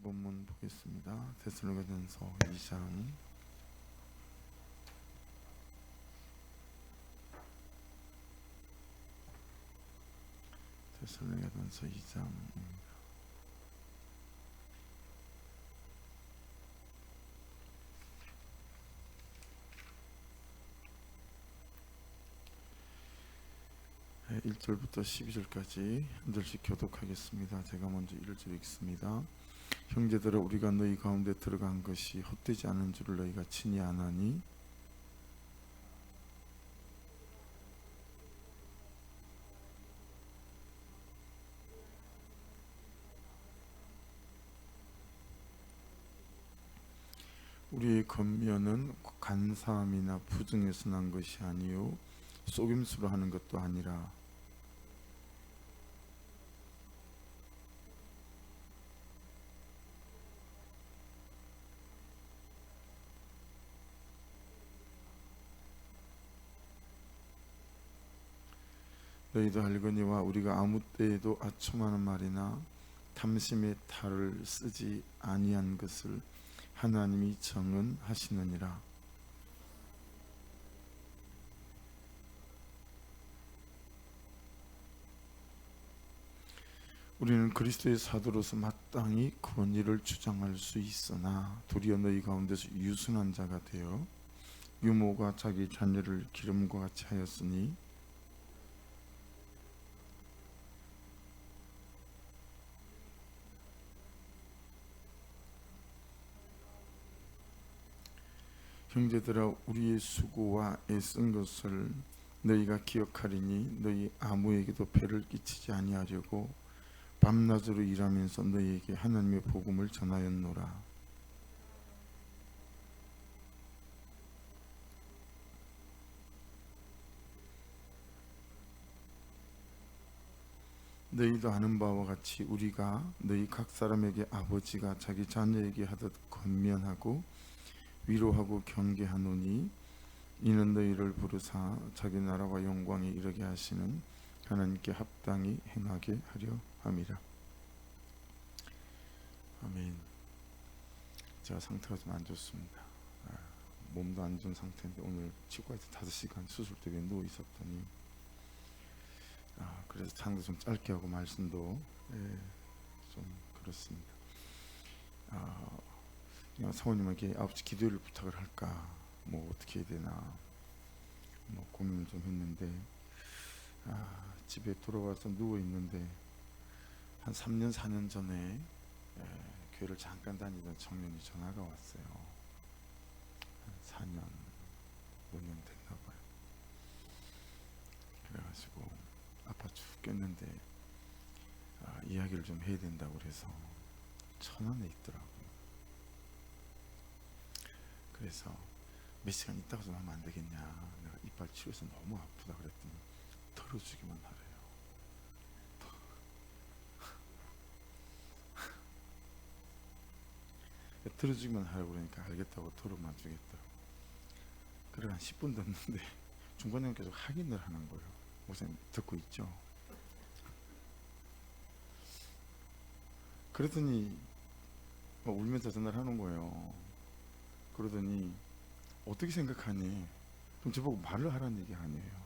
본문 보겠습니다. 데살로니가전서 2장 데살로니가전서 2장 1절부터 12절까지 한 절씩 교독하겠습니다. 제가 먼저 1절 읽습니다. 형제들아, 우리가 너희 가운데 들어간 것이 헛되지 않은 줄을 너희가 친히 아나니 우리의 권면은 간사함이나 부정에서 난 것이 아니요 속임수로 하는 것도 아니라 너희도 알거니와 우리가 아무 때에도 아첨하는 말이나 탐심의 탈을 쓰지 아니한 것을 하나님이 정언하시느니라. 우리는 그리스도의 사도로서 마땅히 권위를 주장할 수 있으나 도리어 너희 가운데서 유순한 자가 되어 유모가 자기 자녀를 기름과 같이 하였으니 형제들아, 우리의 수고와 애쓴 것을 너희가 기억하리니 너희 아무에게도 배를 끼치지 아니하려고 밤낮으로 일하면서 너희에게 하나님의 복음을 전하였노라. 너희도 아는 바와 같이 우리가 너희 각 사람에게 아버지가 자기 자녀에게 하듯 권면하고 위로하고 경계하노니 이는 너희를 부르사 자기 나라와 영광에 이르게 하시는 하나님께 합당히 행하게 하려 함이라. 아멘. 제가 상태가 좀 안 좋습니다. 몸도 안 좋은 상태인데 오늘 치과에서 5시간 수술 때문에 누워 있었더니 그래서 상도 좀 짧게 하고 말씀도 좀 그렇습니다. 사모님에게 아버지 기도를 부탁을 할까, 뭐 어떻게 해야 되나, 뭐 고민을 좀 했는데 집에 돌아와서 누워 있는데 한 3년 4년 전에 교회를 잠깐 다니던 청년이 전화가 왔어요. 한 4년 5년 됐나 봐요. 그래가지고 아파 죽겠는데 이야기를 좀 해야 된다고 그래서 천안에 있더라고요. 그래서 몇 시간 있다가 좀 하면 안 되겠냐, 내가 이빨 치료해서 너무 아프다 그랬더니 털어주기만 하래요. 털어주기만 하라고 그러니까 알겠다고 털어만 주겠다고. 그래 한 10분 됐는데 중간에 계속 확인을 하는 거예요. 목사님 듣고 있죠? 그러더니 울면서 전화를 하는 거예요. 그러더니 어떻게 생각하니? 그럼 저보고 말을 하라는 얘기 아니에요.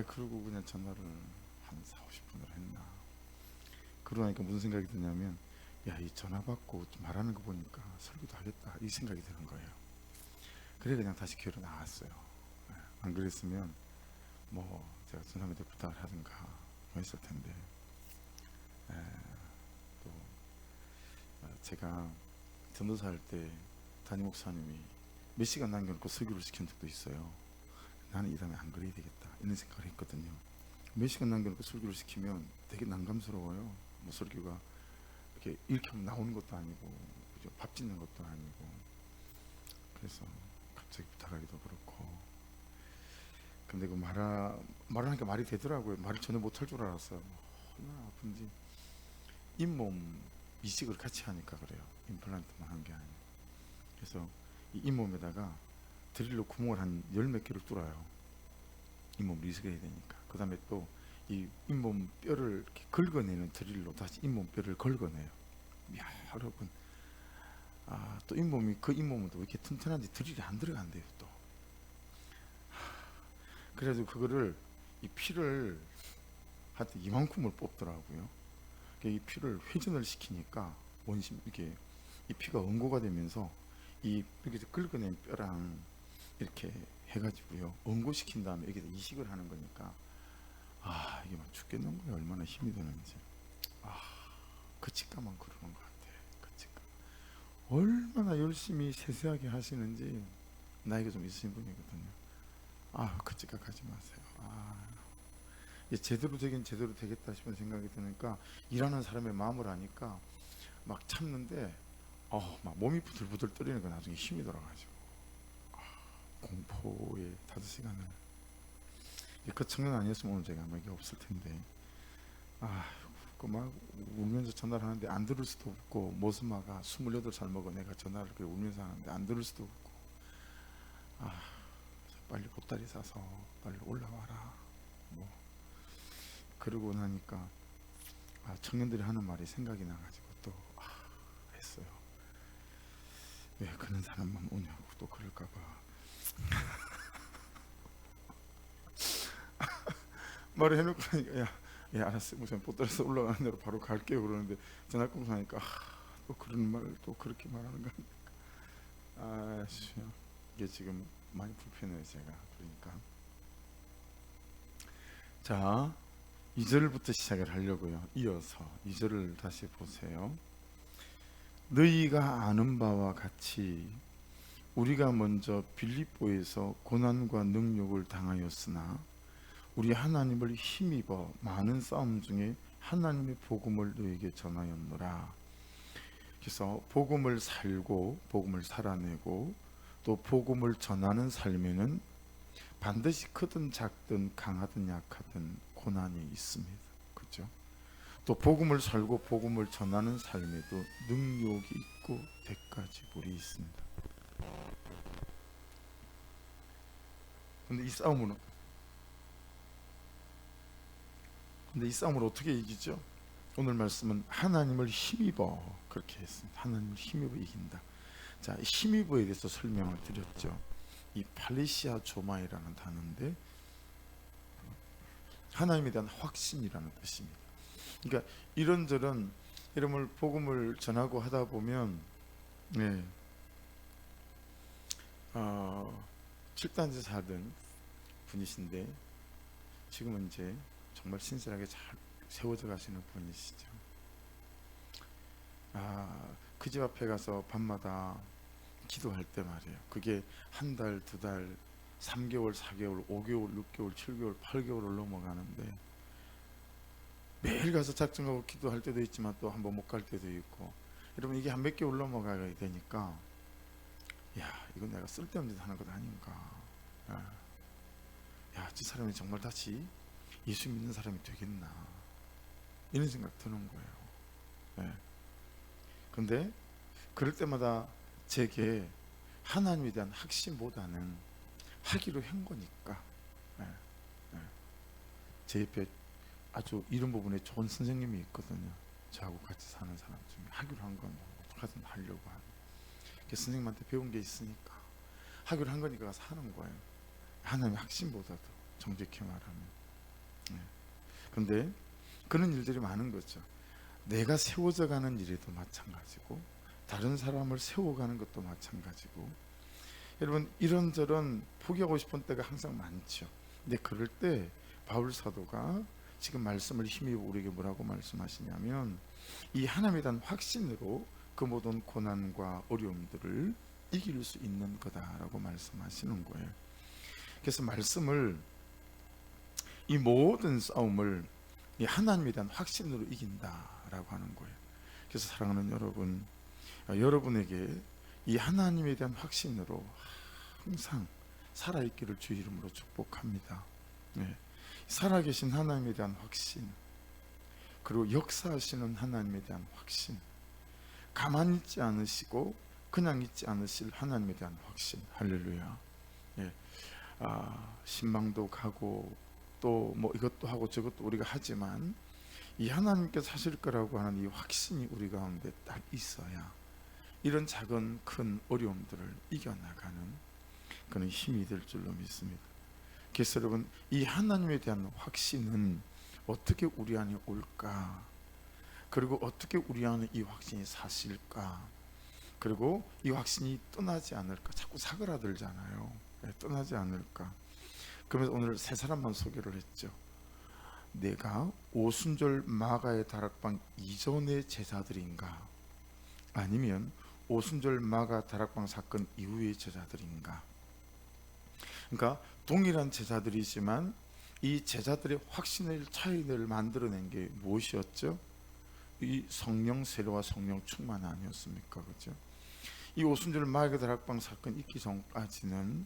그러고 그냥 전화를 한 40-50분을 했나. 그러니까 무슨 생각이 드냐면, 야, 이 전화 받고 말하는 거 보니까 설교도 하겠다, 이 생각이 드는 거예요. 그래 그냥 다시 교회로 나왔어요. 안 그랬으면 뭐 제가 선생님한테 부탁을 하든가 했을 텐데. 또 제가 전도사 할 때 담임 목사님이 몇 시간 남겨놓고 설교를 시킨 적도 있어요. 나는 이 다음에 안 그래야 되겠다 이런 생각을 했거든요. 몇 시간 남겨놓고 설교를 시키면 되게 난감스러워요. 뭐 설교가 이렇게 하면 나오는 것도 아니고, 그죠? 밥 짓는 것도 아니고. 그래서 갑자기 부탁하기도 그렇고. 근데 그 말하니까 말이 되더라고요. 말을 전혀 못할 줄 알았어요. 얼마나 아픈지. 잇몸 이식을 같이 하니까 그래요. 임플란트만 한 게 아니에요. 그래서 이 잇몸에다가 드릴로 구멍을 한 10몇 개를 뚫어요. 잇몸을 이식해야 되니까. 그 다음에 또 이 잇몸 뼈를 이렇게 긁어내는 드릴로 다시 잇몸 뼈를 긁어내요. 야, 여러분, 또 잇몸이 그 잇몸은 또 왜 이렇게 튼튼한지 드릴이 안 들어간대요. 또 그래서 그거를 이 피를 하여튼 이만큼을 뽑더라고요. 이 피를 회전을 시키니까 원심 이게 이 피가 응고가 되면서 이 이렇게 긁어낸 뼈랑 이렇게 해가지고요 응고시킨 다음에 여기서 이식을 하는 거니까 이게 막 죽겠는 거예요. 얼마나 힘이 드는지. 그 직감만 그러는 것 같아요. 그 직감 얼마나 열심히 세세하게 하시는지 나이가 좀 있으신 분이거든요. 그 직감하지 마세요. 제대로 되긴 제대로 되겠다 싶은 생각이 드니까 일하는 사람의 마음을 아니까 막 참는데 막 몸이 부들부들 떨리는 거 나중에 힘이 돌아가지고 공포의 5시간을 그 청년 아니었으면 오늘 제가 아마 이게 없을 텐데 그 막 울면서 전화를 하는데 안 들을 수도 없고 모스마가 28살 먹은 애가 전화를 그렇게 울면서 하는데 안 들을 수도 없고 빨리 보따리 싸서 빨리 올라와라 뭐 그러고 나니까 청년들이 하는 말이 생각이 나가지고 또 했어요. 왜 그런 사람만 오냐고 또 그럴까봐 말을 해놓고 나니까 알았어요. 우선 보따리에서 올라가는 대로 바로 갈게요 그러는데 전화 끊고 나니까 또 그런 말을 또 그렇게 말하는 거니까 이게 지금 많이 불편해요 제가. 그러니까 자 2절부터 시작을 하려고요. 이어서 2절을 다시 보세요. 너희가 아는 바와 같이 우리가 먼저 빌립보에서 고난과 능욕을 당하였으나 우리 하나님을 힘입어 많은 싸움 중에 하나님의 복음을 너희에게 전하였노라. 그래서 복음을 살고 복음을 살아내고 또 복음을 전하는 삶에는 반드시 크든 작든 강하든 약하든 고난이 있습니다. 그렇죠? 또 복음을 살고 복음을 전하는 삶에도 능욕이 있고 대가지불이 있습니다. 근데 이 싸움을 어떻게 이기죠? 오늘 말씀은 하나님을 힘입어 그렇게 했습니다. 하나님을 힘입어 이긴다. 자, 힘입어에 대해서 설명을 드렸죠. 이 팔레시아 조마이라는 단어인데 하나님에 대한 확신이라는 뜻입니다. 그러니까 이런저런 이름을 복음을 전하고 하다 보면 7단지 하던 분이신데 지금은 이제 정말 신실하게 잘 세워져 가시는 분이시죠. 그 집 앞에 가서 밤마다 기도할 때 말이에요. 그게 한 달, 2달, 3개월, 4개월, 5개월, 6개월, 7개월, 8개월을 넘어가는데 매일 가서 작정하고 기도할 때도 있지만 또 한번 못 갈 때도 있고 여러분 이게 한 몇 개월 넘어가야 되니까 이건 내가 쓸데없는 짓 하는 것 아닌가. 저 사람이 정말 다시 예수 믿는 사람이 되겠나 이런 생각 드는 거예요. 근데 그럴 때마다 제게 하나님에 대한 확신보다는 하기로 한 거니까 제 옆에 아주 이런 부분에 좋은 선생님이 있거든요. 저하고 같이 사는 사람 중에 하기로 한 건 어떻게든 하려고 하는 선생님한테 배운 게 있으니까 하기로 한 거니까 가서 하는 거예요. 하나님의 확신보다도 정직히 말하면. 근데 그런 일들이 많은 거죠. 내가 세워져 가는 일에도 마찬가지고 다른 사람을 세워가는 것도 마찬가지고 여러분 이런저런 포기하고 싶은 때가 항상 많죠. 근데 그럴 때 바울 사도가 지금 말씀을 힘입어 우리에게 뭐라고 말씀하시냐면 이 하나님에 대한 확신으로 그 모든 고난과 어려움들을 이길 수 있는 거다라고 말씀하시는 거예요. 그래서 말씀을 이 모든 싸움을 이 하나님에 대한 확신으로 이긴다라고 하는 거예요. 그래서 사랑하는 여러분, 여러분에게 이 하나님에 대한 확신으로 항상 살아있기를 주 이름으로 축복합니다. 살아계신 하나님에 대한 확신, 그리고 역사하시는 하나님에 대한 확신, 가만히 있지 않으시고 그냥 있지 않으실 하나님에 대한 확신. 할렐루야. 신방도 가고 또 뭐 이것도 하고 저것도 우리가 하지만 이 하나님께서 하실 거라고 하는 이 확신이 우리 가운데 딱 있어야 이런 작은 큰 어려움들을 이겨나가는 그런 힘이 될 줄로 믿습니다. 그래서 여러분, 이 하나님에 대한 확신은 어떻게 우리 안에 올까? 그리고 어떻게 우리 안에 이 확신이 사실까? 그리고 이 확신이 떠나지 않을까? 자꾸 사그라들잖아요. 떠나지 않을까? 그러면서 오늘 세 사람만 소개를 했죠. 내가 오순절 마가의 다락방 이전의 제자들인가? 아니면 오순절 마가 다락방 사건 이후의 제자들인가? 그러니까 동일한 제자들이지만 이 제자들의 확신의 차이를 만들어낸 게 무엇이었죠? 이 성령 세례와 성령 충만 아니었습니까? 그죠? 이 오순절 마가 다락방 사건 있기 전까지는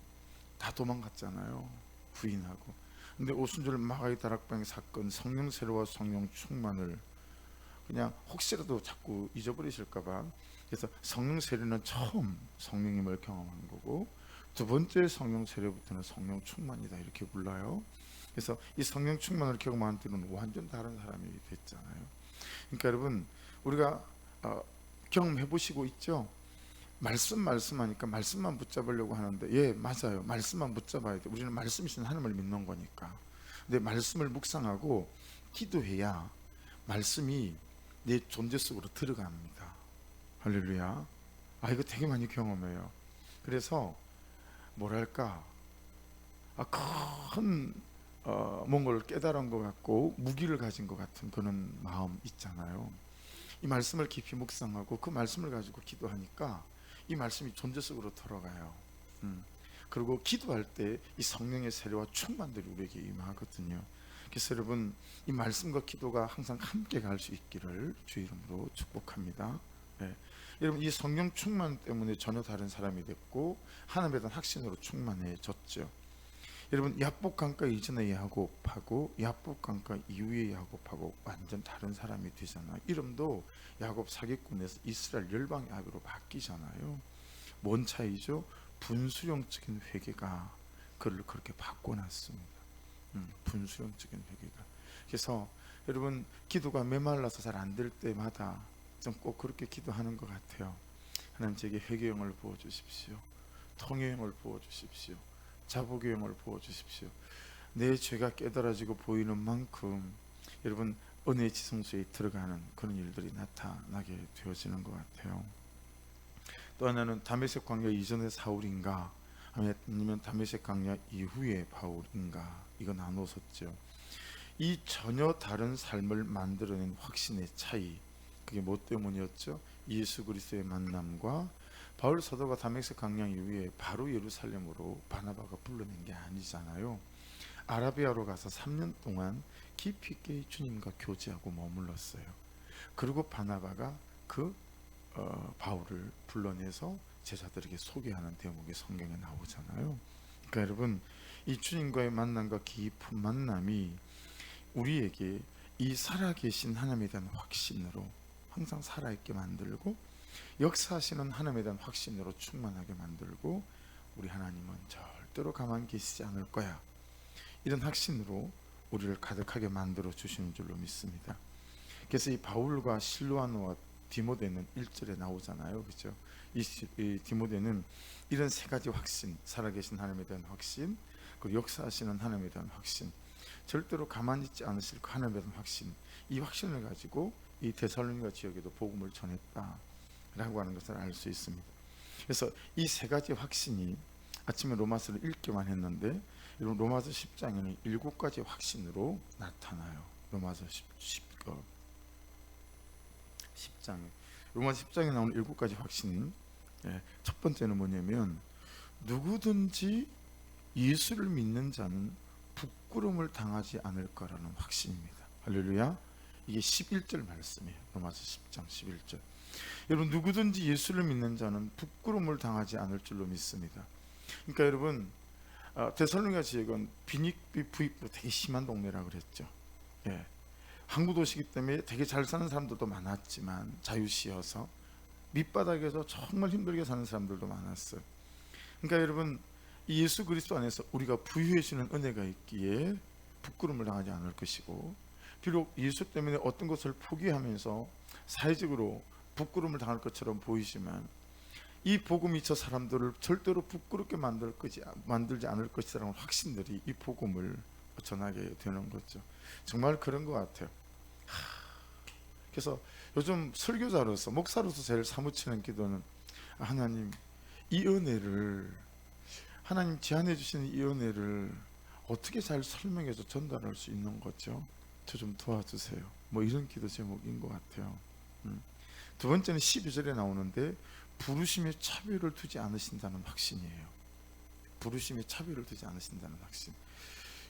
다 도망갔잖아요. 부인하고. 근데 오순절 마가의 다락방 사건 성령 세례와 성령 충만을 그냥 혹시라도 자꾸 잊어버리실까봐, 그래서 성령 세례는 처음 성령님을 경험한 거고, 두 번째 성령 세례부터는 성령 충만이다 이렇게 불러요. 그래서 이 성령 충만을 경험한 뒤는 완전 다른 사람이 됐잖아요. 그러니까 여러분, 우리가 경험해 보시고 있죠? 말씀하니까 말씀만 붙잡으려고 하는데, 예, 맞아요. 말씀만 붙잡아야 돼. 우리는 말씀이신 하나님을 믿는 거니까. 근데 말씀을 묵상하고 기도해야 말씀이 내 존재 속으로 들어갑니다. 할렐루야. 이거 되게 많이 경험해요. 그래서 뭐랄까, 큰 뭔가를 깨달은 것 같고 무기를 가진 것 같은 그런 마음 있잖아요. 이 말씀을 깊이 묵상하고 그 말씀을 가지고 기도하니까 이 말씀이 존재 속으로 들어가요. 그리고 기도할 때 이 성령의 세례와 충만들이 우리에게 임하거든요. 그래서 여러분, 이 말씀과 기도가 항상 함께 갈 수 있기를 주 이름으로 축복합니다. 네. 여러분, 이 성령 충만 때문에 전혀 다른 사람이 됐고 하나님에 대한 확신으로 충만해졌죠. 여러분, 야복강가 이전의 야곱하고 야복강가 이후의 야곱하고 완전 다른 사람이 되잖아요. 이름도 야곱 사기꾼에서 이스라엘 열방의 아비로 바뀌잖아요. 뭔 차이죠? 분수령적인 회개가 그를 그렇게 바꿔놨습니다. 분수령적인 회개가. 그래서 여러분, 기도가 메말라서 잘 안 될 때마다 좀 꼭 그렇게 기도하는 것 같아요. 하나님, 제게 회개형을 부어주십시오. 통회형을 부어주십시오. 자복의 영을 부어주십시오. 내 죄가 깨달아지고 보이는 만큼 여러분, 은혜의 지성소에 들어가는 그런 일들이 나타나게 되어지는 것 같아요. 또 하나는 다메섹 광야 이전의 사울인가 아니면 다메섹 광야 이후의 바울인가, 이거 나눴었죠. 이 전혀 다른 삶을 만들어낸 확신의 차이, 그게 뭐 때문이었죠? 예수 그리스도의 만남과 바울 사도가 다메섹 광야 이후에 바로 예루살렘으로 바나바가 불러낸 게 아니잖아요. 아라비아로 가서 3년 동안 깊이 있게 주님과 교제하고 머물렀어요. 그리고 바나바가 그 바울을 불러내서 제자들에게 소개하는 대목이 성경에 나오잖아요. 그러니까 여러분, 이 주님과의 만남과 깊은 만남이 우리에게 이 살아계신 하나님에 대한 확신으로 항상 살아있게 만들고, 역사하시는 하나님에 대한 확신으로 충만하게 만들고, 우리 하나님은 절대로 가만히 계시지 않을 거야, 이런 확신으로 우리를 가득하게 만들어 주시는 줄로 믿습니다. 그래서 이 바울과 실로아노와 디모데는 1절에 나오잖아요. 그렇죠? 이 디모데는 이런 세 가지 확신, 살아계신 하나님에 대한 확신, 그리고 역사하시는 하나님에 대한 확신, 절대로 가만히 있지 않으실 하나님에 대한 확신, 이 확신을 가지고 이 데살로니가 지역에도 복음을 전했다라고 하는 것을 알 수 있습니다. 그래서 이 세 가지 확신이, 아침에 로마서를 읽기만 했는데 여러분, 로마서 10장에는 7가지 확신으로 나타나요. 로마서 10장에 로마서 10장에 나오는 7가지 확신. 첫 번째는 뭐냐면, 누구든지 예수를 믿는 자는 부끄러움을 당하지 않을 거라는 확신입니다. 할렐루야. 이게 11절 말씀이에요. 로마서 10장 11절. 여러분, 누구든지 예수를 믿는 자는 부끄러움을 당하지 않을 줄로 믿습니다. 그러니까 여러분, 데살로니가 지역은 빈익비 부익부 되게 심한 동네라고 그랬죠. 항구 도시이기 때문에 되게 잘 사는 사람들도 많았지만 자유시여서 밑바닥에서 정말 힘들게 사는 사람들도 많았어요. 그러니까 여러분, 예수 그리스도 안에서 우리가 부유해지는 은혜가 있기에 부끄러움을 당하지 않을 것이고, 비록 예수 때문에 어떤 것을 포기하면서 사회적으로 부끄러움을 당할 것처럼 보이지만 이 복음이 저 사람들을 절대로 부끄럽게 만들지 않을 것이라는 확신들이 이 복음을 전하게 되는 거죠. 정말 그런 것 같아요. 그래서 요즘 설교자로서, 목사로서 제일 사무치는 기도는, 하나님, 이 은혜를, 하나님 제안해 주시는 이 은혜를 어떻게 잘 설명해서 전달할 수 있는 거죠? 저 좀 도와주세요. 뭐 이런 기도 제목인 것 같아요. 두 번째는 12절에 나오는데, 부르심에 차별을 두지 않으신다는 확신이에요. 부르심에 차별을 두지 않으신다는 확신.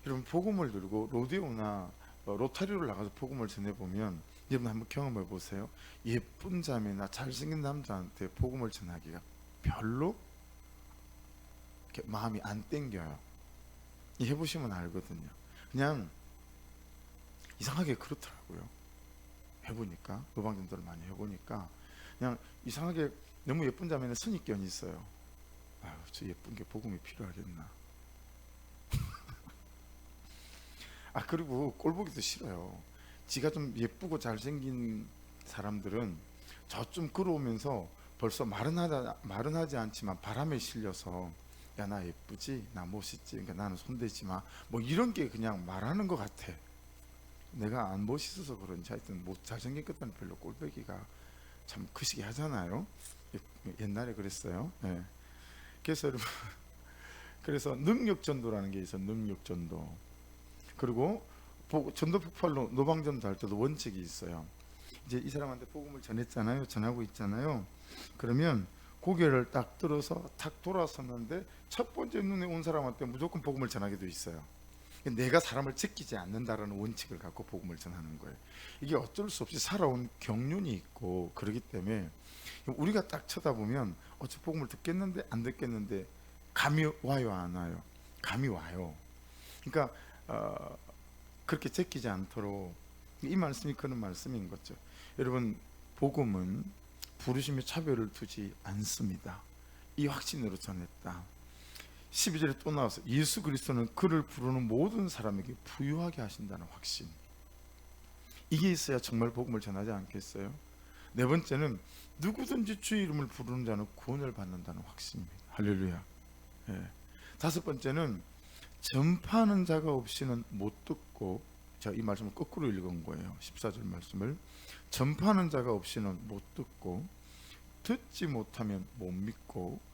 여러분, 복음을 들고 로데오나 로타리오를 나가서 복음을 전해보면, 여러분 한번 경험해 보세요. 예쁜 자매나 잘생긴 남자한테 복음을 전하기가 별로 마음이 안 땡겨요. 해보시면 알거든요. 그냥 이상하게 그렇더라고요. 해보니까, 노방전도를 많이 해보니까 그냥 이상하게 너무 예쁜 자매는 선입견이 있어요. 아유, 저 예쁜 게 복음이 필요하겠나. 그리고 꼴보기도 싫어요. 지가 좀 예쁘고 잘생긴 사람들은 저 좀 걸어오면서 벌써 말은 하지 않지만 바람에 실려서, 야, 나 예쁘지? 나 멋있지? 그러니까 나는 손대지 마. 뭐 이런 게 그냥 말하는 것 같아. 내가 안 멋있어서 그런지 하여튼 뭐 잘생긴 것들은 별로 꼴보기가 참 그시기 하잖아요. 옛날에 그랬어요. 네. 그래서 여러분, 그래서 능력전도라는 게 있어요. 능력전도. 그리고 전도 폭발로 노방전도 할 때도 원칙이 있어요. 이제 이 사람한테 복음을 전했잖아요. 전하고 있잖아요. 그러면 고개를 딱 들어서 탁 돌아섰는데 첫 번째 눈에 온 사람한테 무조건 복음을 전하게 돼 있어요. 내가 사람을 제끼지 않는다라는 원칙을 갖고 복음을 전하는 거예요. 이게 어쩔 수 없이 살아온 경륜이 있고 그러기 때문에, 우리가 딱 쳐다보면 저 복음을 듣겠는데 안 듣겠는데 감이 와요, 안 와요? 감이 와요. 그러니까 그렇게 제끼지 않도록, 이 말씀이 그런 말씀인 거죠. 여러분, 복음은 부르심의 차별을 두지 않습니다. 이 확신으로 전했다. 12절에 또 나와서 예수 그리스도는 그를 부르는 모든 사람에게 부유하게 하신다는 확신. 이게 있어야 정말 복음을 전하지 않겠어요? 네 번째는 누구든지 주의 이름을 부르는 자는 구원을 받는다는 확신입니다. 할렐루야. 예. 다섯 번째는 전파하는 자가 없이는 못 듣고, 자, 이 말씀을 거꾸로 읽은 거예요. 14절 말씀을. 전파하는 자가 없이는 못 듣고, 듣지 못하면 못 믿고,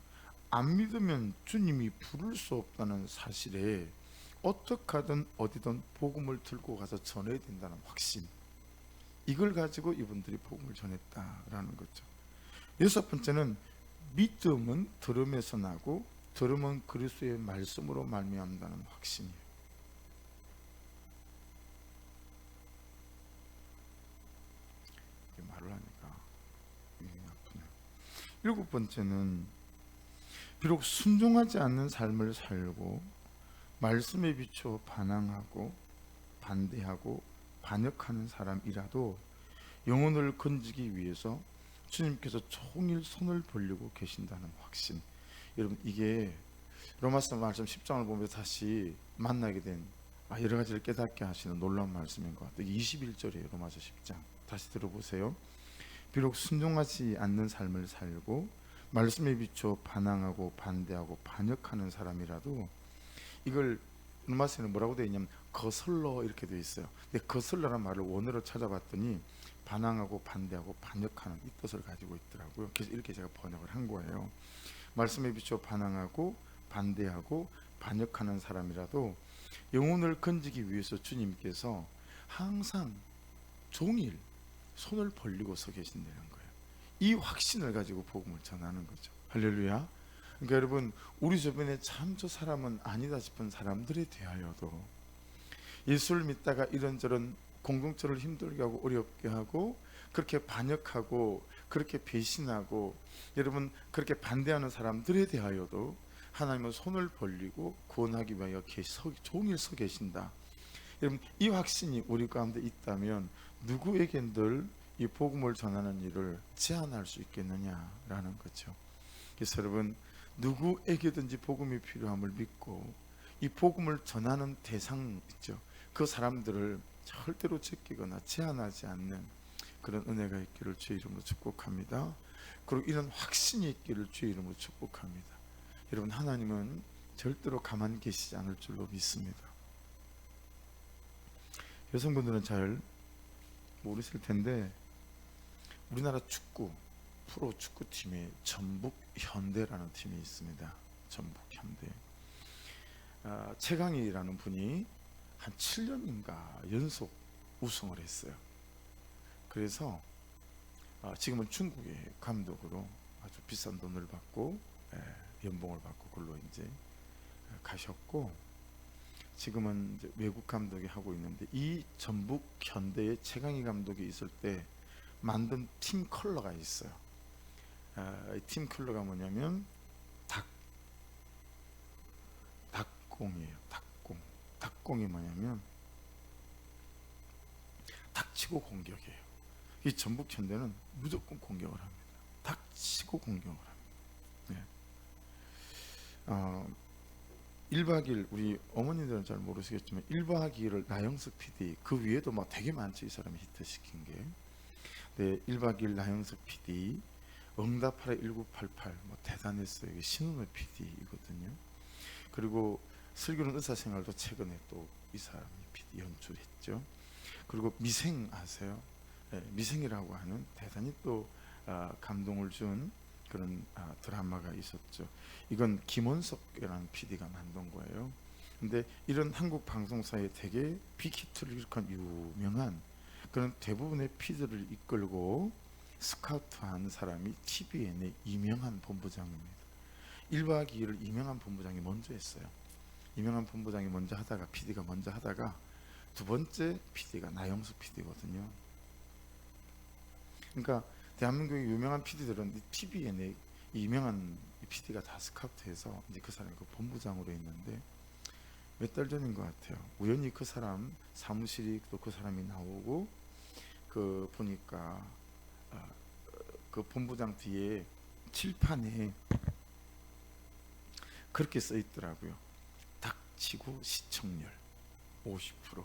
안 믿으면 주님이 부를 수 없다는 사실에 어떻게 하든 어디든 복음을 들고 가서 전해야 된다는 확신. 이걸 가지고 이분들이 복음을 전했다라는 거죠. 여섯 번째는 믿음은 들음에서 나고 들음은 그리스도의 말씀으로 말미암다는 확신이에요. 말을 하니까 아프네요. 일곱 번째는 비록 순종하지 않는 삶을 살고 말씀에 비추어 반항하고 반대하고 반역하는 사람이라도 영혼을 건지기 위해서 주님께서 종일 손을 벌리고 계신다는 확신. 여러분, 이게 로마서 말씀 10장을 보면 다시 만나게 된 여러 가지를 깨닫게 하시는 놀라운 말씀인 것 같아요. 21절이에요. 로마서 10장 다시 들어보세요. 비록 순종하지 않는 삶을 살고 말씀에 비추어 반항하고 반대하고 반역하는 사람이라도, 이걸 로마서에는 뭐라고 되어 있냐면 거슬러 이렇게 되어 있어요. 근데 거슬러라는 말을 원어로 찾아봤더니 반항하고 반대하고 반역하는 이 뜻을 가지고 있더라고요. 그래서 이렇게 제가 번역을 한 거예요. 말씀에 비추어 반항하고 반대하고 반역하는 사람이라도 영혼을 건지기 위해서 주님께서 항상 종일 손을 벌리고 서 계신다는 거예요. 이 확신을 가지고 복음을 전하는 거죠. 할렐루야. 그러니까 여러분, 우리 주변에 참 저 사람은 아니다 싶은 사람들에 대하여도 예수를 믿다가 이런저런 공동체를 힘들게 하고 어렵게 하고 그렇게 반역하고 그렇게 배신하고 여러분 그렇게 반대하는 사람들에 대하여도 하나님은 손을 벌리고 구원하기 위하여 종일 서 계신다. 여러분, 이 확신이 우리 가운데 있다면 누구에겐들 이 복음을 전하는 일을 제한할 수 있겠느냐라는 거죠. 그래서 여러분, 누구에게든지 복음이 필요함을 믿고 이 복음을 전하는 대상 있죠. 그 사람들을 절대로 제끼거나 제한하지 않는 그런 은혜가 있기를 주의 이름으로 축복합니다. 그리고 이런 확신이 있기를 주의 이름으로 축복합니다. 여러분, 하나님은 절대로 가만히 계시지 않을 줄로 믿습니다. 여성분들은 잘 모르실 텐데 우리나라 축구 프로 축구팀에 전북 현대라는 팀이 있습니다. 전북 현대. 최강희라는 분이 한 7년인가 연속 우승을 했어요. 그래서 지금은 중국의 감독으로 아주 비싼 돈을 받고 연봉을 받고 그걸로 이제 가셨고, 지금은 이제 외국 감독이 하고 있는데, 이 전북 현대의 최강희 감독이 있을 때 만든 팀 컬러가 있어요. 이 팀 컬러가 뭐냐면 닭공이에요. 닭공이 뭐냐면 닥치고 공격이에요. 이 전북 현대는 무조건 공격을 합니다. 닥치고 공격을 합니다. 네. 1박 2일, 우리 어머니들은 잘 모르시겠지만 1박 2일을 나영석 PD, 그 위에도 막 되게 많죠. 이 사람이 히트시킨 게. 네, 1박 2일 나영석 PD, 응답하라 1988, 뭐 대단했어요. 이게 신은호 PD이거든요. 그리고 슬기로운 의사생활도 최근에 또 이 사람이 PD 연출했죠. 그리고 미생 아세요? 네, 미생이라고 하는 대단히 또 감동을 준 그런 드라마가 있었죠. 이건 김원석이라는 PD가 만든 거예요. 근데 이런 한국 방송사에 되게 빅히트를 일으킨 유명한 그런 대부분의 PD를 이끌고 스카우트한 사람이 TVN의 이명한 본부장입니다. 1박 2일을 이명한 본부장이 먼저 했어요. 이명한 본부장이 먼저 하다가 PD가 먼저 하다가 두 번째 PD가 나영석 PD거든요. 그러니까 대한민국의 유명한 PD들은 TVN의 유명한 PD가 다 스카우트해서 이제 그 사람이 그 본부장으로 했는데, 몇 달 전인 것 같아요. 우연히 그 사람 사무실이 또 그 사람이 나오고 그 보니까 그 본부장 뒤에 칠판에 그렇게 써 있더라고요. 닥치고 시청률 50%.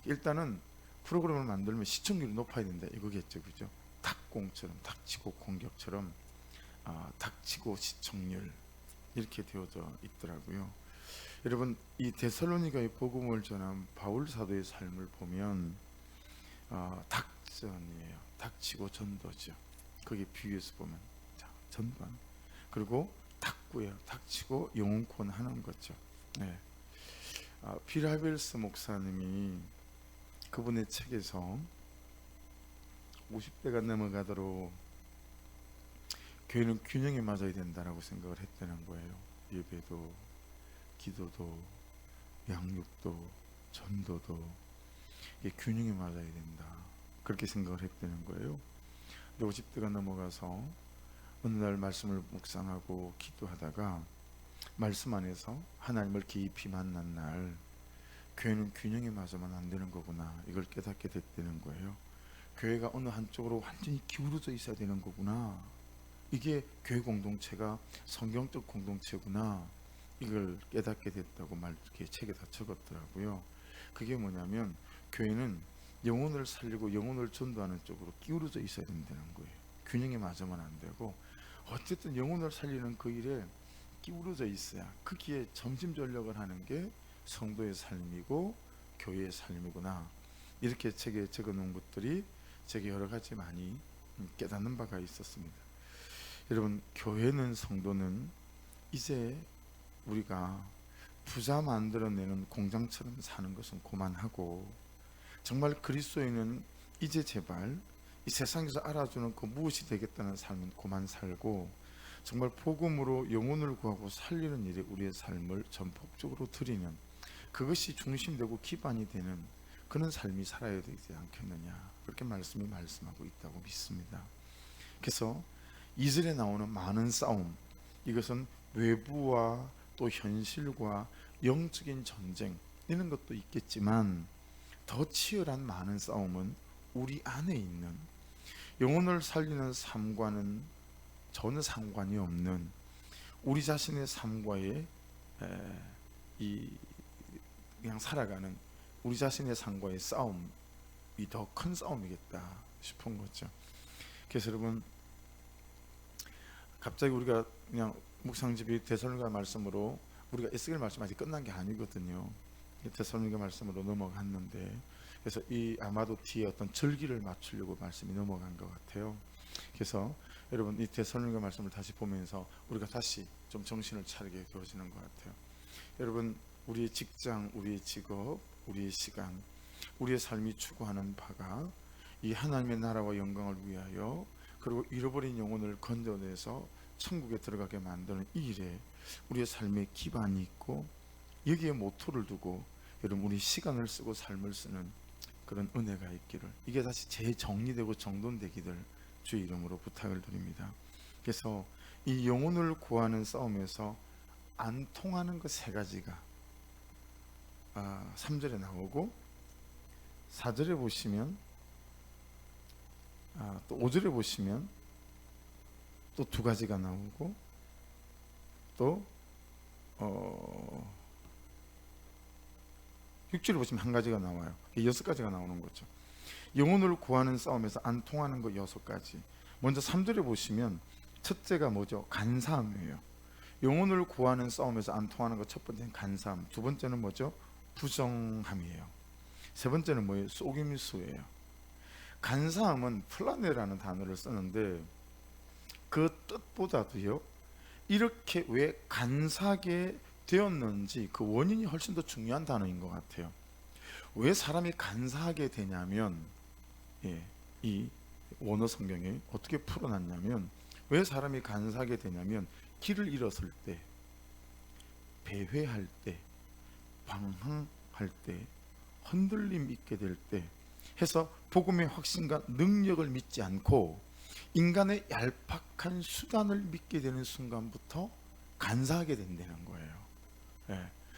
일단은 프로그램을 만들면 시청률이 높아야 된다 이거겠죠, 그죠? 닭공처럼, 닥치고 공격처럼 닥치고 시청률 이렇게 되어져 있더라고요. 여러분, 이 데살로니가의 복음을 전한 바울 사도의 삶을 보면 닥전이에요. 닥치고 전도죠. 거기 비유해서 보면 전도하는, 그리고 닥구예요. 닥치고 영혼 구원하는 거죠. 네. 필하벨스 목사님이 그분의 책에서 50대가 넘어가도록 교회는 균형에 맞아야 된다라고 생각을 했다는 거예요. 예배도, 기도도, 양육도, 전도도 이게 균형에 맞아야 된다, 그렇게 생각을 했다는 거예요. 근데 50대가 넘어가서 어느 날 말씀을 묵상하고 기도하다가 말씀 안에서 하나님을 깊이 만난 날, 교회는 균형에 맞으면 안 되는 거구나, 이걸 깨닫게 됐다는 거예요. 교회가 어느 한쪽으로 완전히 기울어져 있어야 되는 거구나, 이게 교회 공동체가 성경적 공동체구나, 이걸 깨닫게 됐다고 이렇게 책에 다 적었더라고요. 그게 뭐냐면 교회는 영혼을 살리고 영혼을 전도하는 쪽으로 기울어져 있어야 된다는 거예요. 균형에 맞으면 안 되고, 어쨌든 영혼을 살리는 그 일에 기울어져 있어야 거기에 전심전력을 하는 게 성도의 삶이고 교회의 삶이구나, 이렇게 책에 적어놓은 것들이 제게 여러 가지 많이 깨닫는 바가 있었습니다. 여러분, 교회는, 성도는 이제 우리가 부자 만들어내는 공장처럼 사는 것은 그만하고, 정말 그리스도인은 이제 제발 이 세상에서 알아주는 그 무엇이 되겠다는 삶은 그만 살고, 정말 복음으로 영혼을 구하고 살리는 일에 우리의 삶을 전폭적으로 드리는, 그것이 중심되고 기반이 되는 그런 삶이 살아야 되지 않겠느냐, 그렇게 말씀하고 있다고 믿습니다. 그래서 2절에 나오는 많은 싸움, 이것은 외부와 또 현실과 영적인 전쟁, 이런 것도 있겠지만 더 치열한 많은 싸움은 우리 안에 있는, 영혼을 살리는 삶과는 전혀 상관이 없는 우리 자신의 삶과의 그냥 살아가는 우리 자신의 삶과의 싸움이 더 큰 싸움이겠다 싶은 거죠. 그래서 여러분, 갑자기 우리가 그냥 묵상집이 데살로니가 말씀으로, 우리가 에스겔 말씀 아직 끝난 게 아니거든요. 데살로니가 말씀으로 넘어갔는데, 그래서 이 아마도 뒤에 어떤 절기를 맞추려고 말씀이 넘어간 것 같아요. 그래서 여러분, 이 데살로니가 말씀을 다시 보면서 우리가 다시 좀 정신을 차리게 되어지는 것 같아요. 여러분, 우리의 직장, 우리의 직업, 우리의 시간, 우리의 삶이 추구하는 바가 이 하나님의 나라와 영광을 위하여, 그리고 잃어버린 영혼을 건져내서 천국에 들어가게 만드는 이 일에 우리의 삶의 기반이 있고, 여기에 모토를 두고 여러분 우리 시간을 쓰고 삶을 쓰는 그런 은혜가 있기를, 이게 다시 재정리되고 정돈되기를 주의 이름으로 부탁을 드립니다. 그래서 이 영혼을 구하는 싸움에서 안 통하는 그 세 가지가 3절에 나오고, 4절에 보시면 또 5절에 보시면 또 두 가지가 나오고, 또 6절에 보시면 한 가지가 나와요. 6가지가 나오는 거죠. 영혼을 구하는 싸움에서 안 통하는 거 6가지. 먼저 3절에 보시면 첫째가 뭐죠? 간사함이에요. 영혼을 구하는 싸움에서 안 통하는 거 첫 번째는 간사함, 두 번째는 뭐죠? 부정함이에요. 세 번째는 뭐예요? 속임수예요. 간사함은 플라네라는 단어를 쓰는데, 그 뜻보다도요, 이렇게 왜 간사하게 되었는지 그 원인이 훨씬 더 중요한 단어인 것 같아요. 왜 사람이 간사하게 되냐면, 이 원어 성경에 어떻게 풀어놨냐면, 왜 사람이 간사하게 되냐면, 길을 잃었을 때, 배회할 때, 방황할 때, 흔들림 있게 될 때 해서 복음의 확신과 능력을 믿지 않고 인간의 얄팍한 수단을 믿게 되는 순간부터 간사하게 된다는 거예요.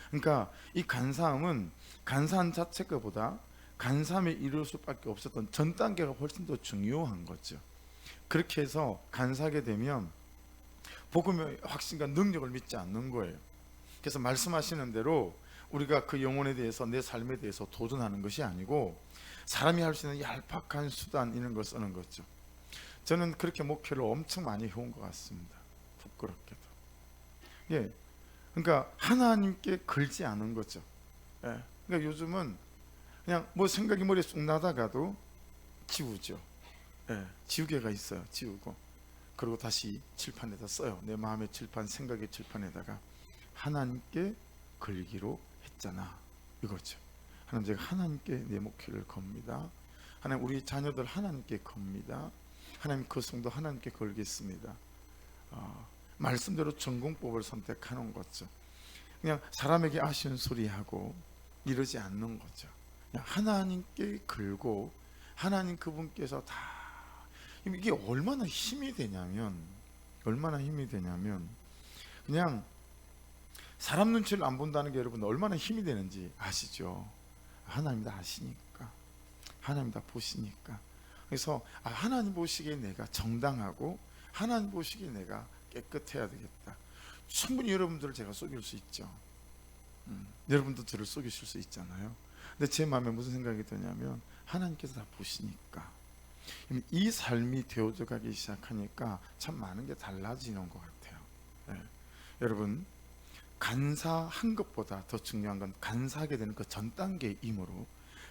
그러니까 이 간사함은 간사한 자체보다 간사함에 이룰 수밖에 없었던 전 단계가 훨씬 더 중요한 거죠. 그렇게 해서 간사하게 되면 복음의 확신과 능력을 믿지 않는 거예요. 그래서 말씀하시는 대로 우리가 그 영혼에 대해서, 내 삶에 대해서 도전하는 것이 아니고 사람이 할 수 있는 얄팍한 수단, 이런 걸 쓰는 거죠. 저는 그렇게 목회를 엄청 많이 해온 것 같습니다. 부끄럽게도. 그러니까 하나님께 걸지 않은 거죠. 그러니까 요즘은 그냥 뭐 생각이 머리에 쑥 나다가도 지우죠. 지우개가 있어요. 지우고, 그리고 다시 칠판에다 써요. 내 마음의 칠판, 생각의 칠판에다가 하나님께 걸기로 했잖아, 이거죠. 하나님, 제가 하나님께 내 목회를 겁니다. 하나님, 우리 자녀들 하나님께 겁니다. 하나님, 그 성도 하나님께 걸겠습니다. 말씀대로 전공법을 선택하는 거죠. 그냥 사람에게 아쉬운 소리하고 이러지 않는 거죠. 그냥 하나님께 걸고, 하나님 그분께서 다, 이게 얼마나 힘이 되냐면 그냥 사람 눈치를 안 본다는 게 여러분 얼마나 힘이 되는지 아시죠? 하나님 다 아시니까, 하나님 다 보시니까. 그래서 하나님 보시기에 내가 정당하고, 하나님 보시기에 내가 깨끗해야 되겠다. 충분히 여러분들을 제가 속일 수 있죠. 여러분도 저를 속이실 수 있잖아요. 근데 제 마음에 무슨 생각이 드냐면, 하나님께서 다 보시니까, 이 삶이 되어져 가기 시작하니까 참 많은 게 달라지는 것 같아요. 여러분, 간사한 것보다 더 중요한 건 간사하게 되는 그 전 단계이므로,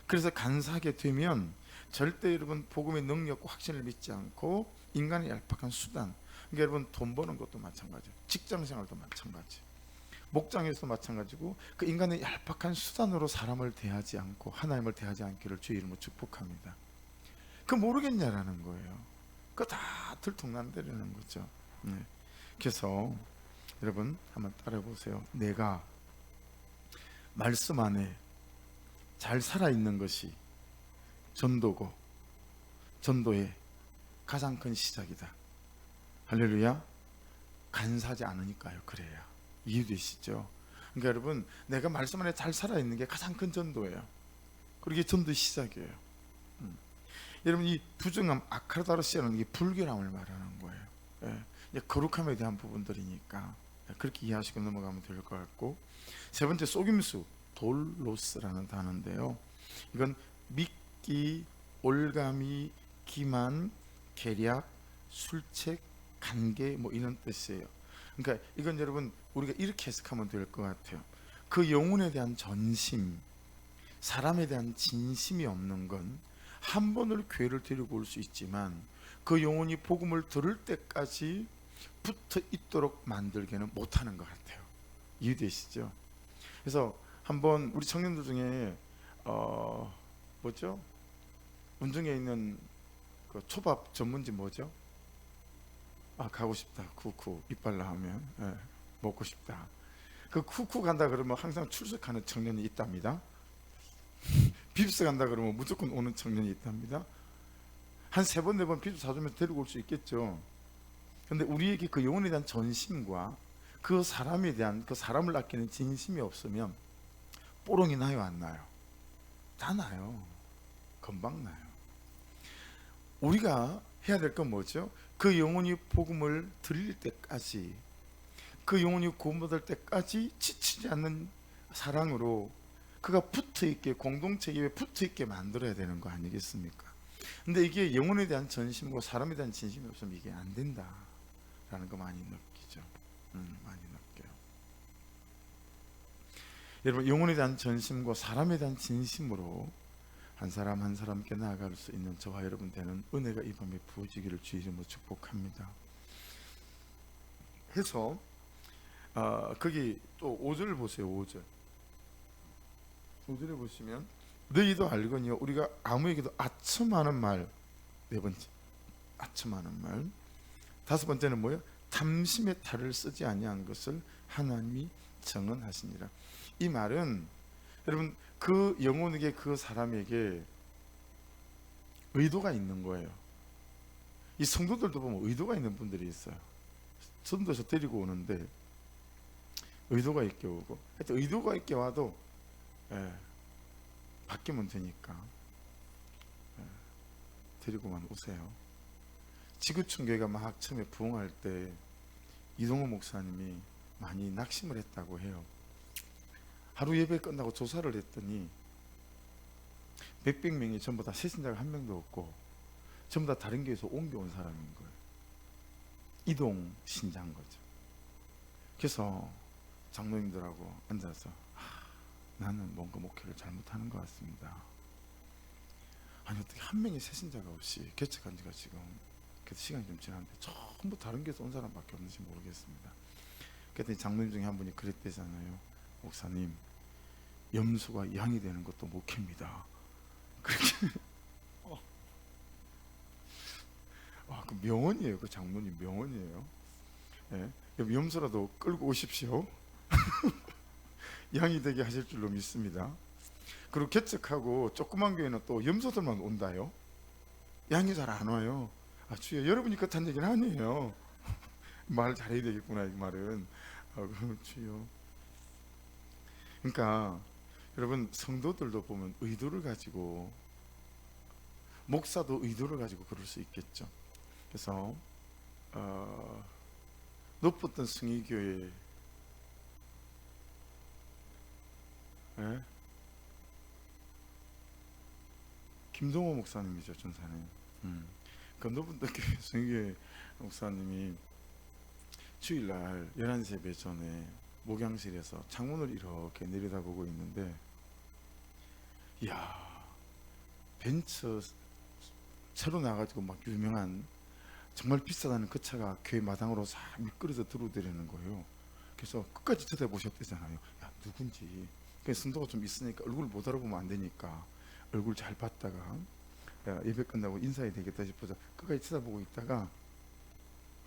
그래서 간사하게 되면 절대 여러분 복음의 능력과 확신을 믿지 않고 인간의 얄팍한 수단, 그러니까 여러분 돈 버는 것도 마찬가지예요. 직장생활도 마찬가지, 목장에서도 마찬가지고, 그 인간의 얄팍한 수단으로 사람을 대하지 않고 하나님을 대하지 않기를 주의 이름으로 축복합니다. 그 모르겠냐라는 거예요. 그거 다 들통난다라는 거죠. 그래서 여러분 한번 따라해 보세요. 내가 말씀 안에 잘 살아있는 것이 전도고, 전도의 가장 큰 시작이다. 할렐루야. 간사하지 않으니까요. 그래야. 이해되시죠? 그러니까 여러분, 내가 말씀 안에 잘 살아있는 게 가장 큰 전도예요. 그리고 이게 전도의 시작이에요. 여러분, 이 부정함, 아카르다르시아는 이게 불결함을 말하는 거예요. 거룩함에 대한 부분들이니까 그렇게 이해하시고 넘어가면 될 것 같고, 세 번째 속임수, 돌로스라는 단어인데요. 이건 믿기, 올가미, 기만, 계략, 술책, 관계 뭐 이런 뜻이에요. 그러니까 이건 여러분 우리가 이렇게 해석하면 될 것 같아요. 그 영혼에 대한 전심, 사람에 대한 진심이 없는 건 한 번을 교회를 데리고 올 수 있지만 그 영혼이 복음을 들을 때까지 붙어 있도록 만들기는 못하는 것 같아요. 이해되시죠? 그래서 한번 우리 청년들 중에 뭐죠? 운중에 있는 그 초밥 전문집 뭐죠? 아, 가고 싶다. 쿠쿠 이빨 나오면 먹고 싶다. 그 쿠쿠 간다 그러면 항상 출석하는 청년이 있답니다. 빕스 간다 그러면 무조건 오는 청년이 있답니다. 한 3번 4번 빕스 사주면 데리고 올 수 있겠죠. 근데 우리에게 그 영혼에 대한 전심과 그 사람에 대한 그 사람을 아끼는 진심이 없으면 뽀롱이 나요, 안 나요? 다 나요. 금방 나요. 우리가 해야 될 건 뭐죠? 그 영혼이 복음을 들릴 때까지, 그 영혼이 구원받을 때까지 지치지 않는 사랑으로 그가 붙어있게, 공동체 에 붙어있게 만들어야 되는 거 아니겠습니까? 근데 이게 영혼에 대한 전심과 사람에 대한 진심이 없으면 이게 안 된다라는 거 많이 느끼죠. 많이 느껴요. 여러분, 영혼에 대한 전심과 사람에 대한 진심으로 한 사람 한 사람께 나아갈 수 있는 저와 여러분 되는 은혜가 이 밤에 부어지기를 주의 이름으로 축복합니다. 해서 거기 또 5절 보세요. 5절에 보시면 너희도 알거니와 우리가 아무에게도 아첨하는 말, 4번째 아첨하는 말, 5번째는 뭐예요? 탐심의 탈을 쓰지 아니한 것을 하나님이 정언하시니라. 이 말은 여러분 그 영혼에게, 그 사람에게 의도가 있는 거예요. 이 성도들도 보면 의도가 있는 분들이 있어요. 전도에서 데리고 오는데 의도가 있게 오고, 하여튼 의도가 있게 와도 바뀌면 되니까 데리고만 오세요. 지구촌 교회가 막 처음에 부흥할 때 이동호 목사님이 많이 낙심을 했다고 해요. 하루 예배 끝나고 조사를 했더니 몇백 명이 전부 다 새신자가 한 명도 없고 전부 다 다른 교회에서 옮겨온 사람인 거예요. 이동 신자인 거죠. 그래서 장로님들하고 앉아서 나는 뭔가 목회를 잘못하는 것 같습니다. 아니 어떻게 한 명의 새신자가 없이 개척한 지가 지금 그래도 시간이 좀 지났는데 전부 다른 교회에서 온 사람밖에 없는지 모르겠습니다. 그랬더니 장로님 중에 한 분이 그랬대잖아요. 목사님, 염소가 양이 되는 것도 목회입니다. 그렇게 그 명언이에요. 그 장로님 명언이에요. 예, 염소라도 끌고 오십시오. 양이 되게 하실 줄로 믿습니다. 그리고 개척하고 조그만 교회는 또 염소들만 온다요. 양이 잘 안 와요. 주여, 여러분이 그렇다는 얘기는 아니에요. 말 잘해야 되겠구나 이 말은. 주여. 그러니까 여러분 성도들도 보면 의도를 가지고, 목사도 의도를 가지고 그럴 수 있겠죠. 그래서 높았던 승희교회 김동호 목사님이죠, 전사님. 그 높았던 교회 승희교회 목사님이 주일날 11시 예배 전에 목양실에서 창문을 이렇게 내려다보고 있는데, 이야, 벤츠 새로 나가지고 막 유명한 정말 비싸다는 그 차가 교회 마당으로 싹 미끄러져 들어오더라는 거예요. 그래서 끝까지 쳐다보셨대잖아요. 야, 누군지. 그래서 성도가 좀 있으니까 얼굴 못 알아보면 안 되니까 얼굴 잘 봤다가, 야, 예배 끝나고 인사해야 되겠다 싶어서 끝까지 쳐다보고 있다가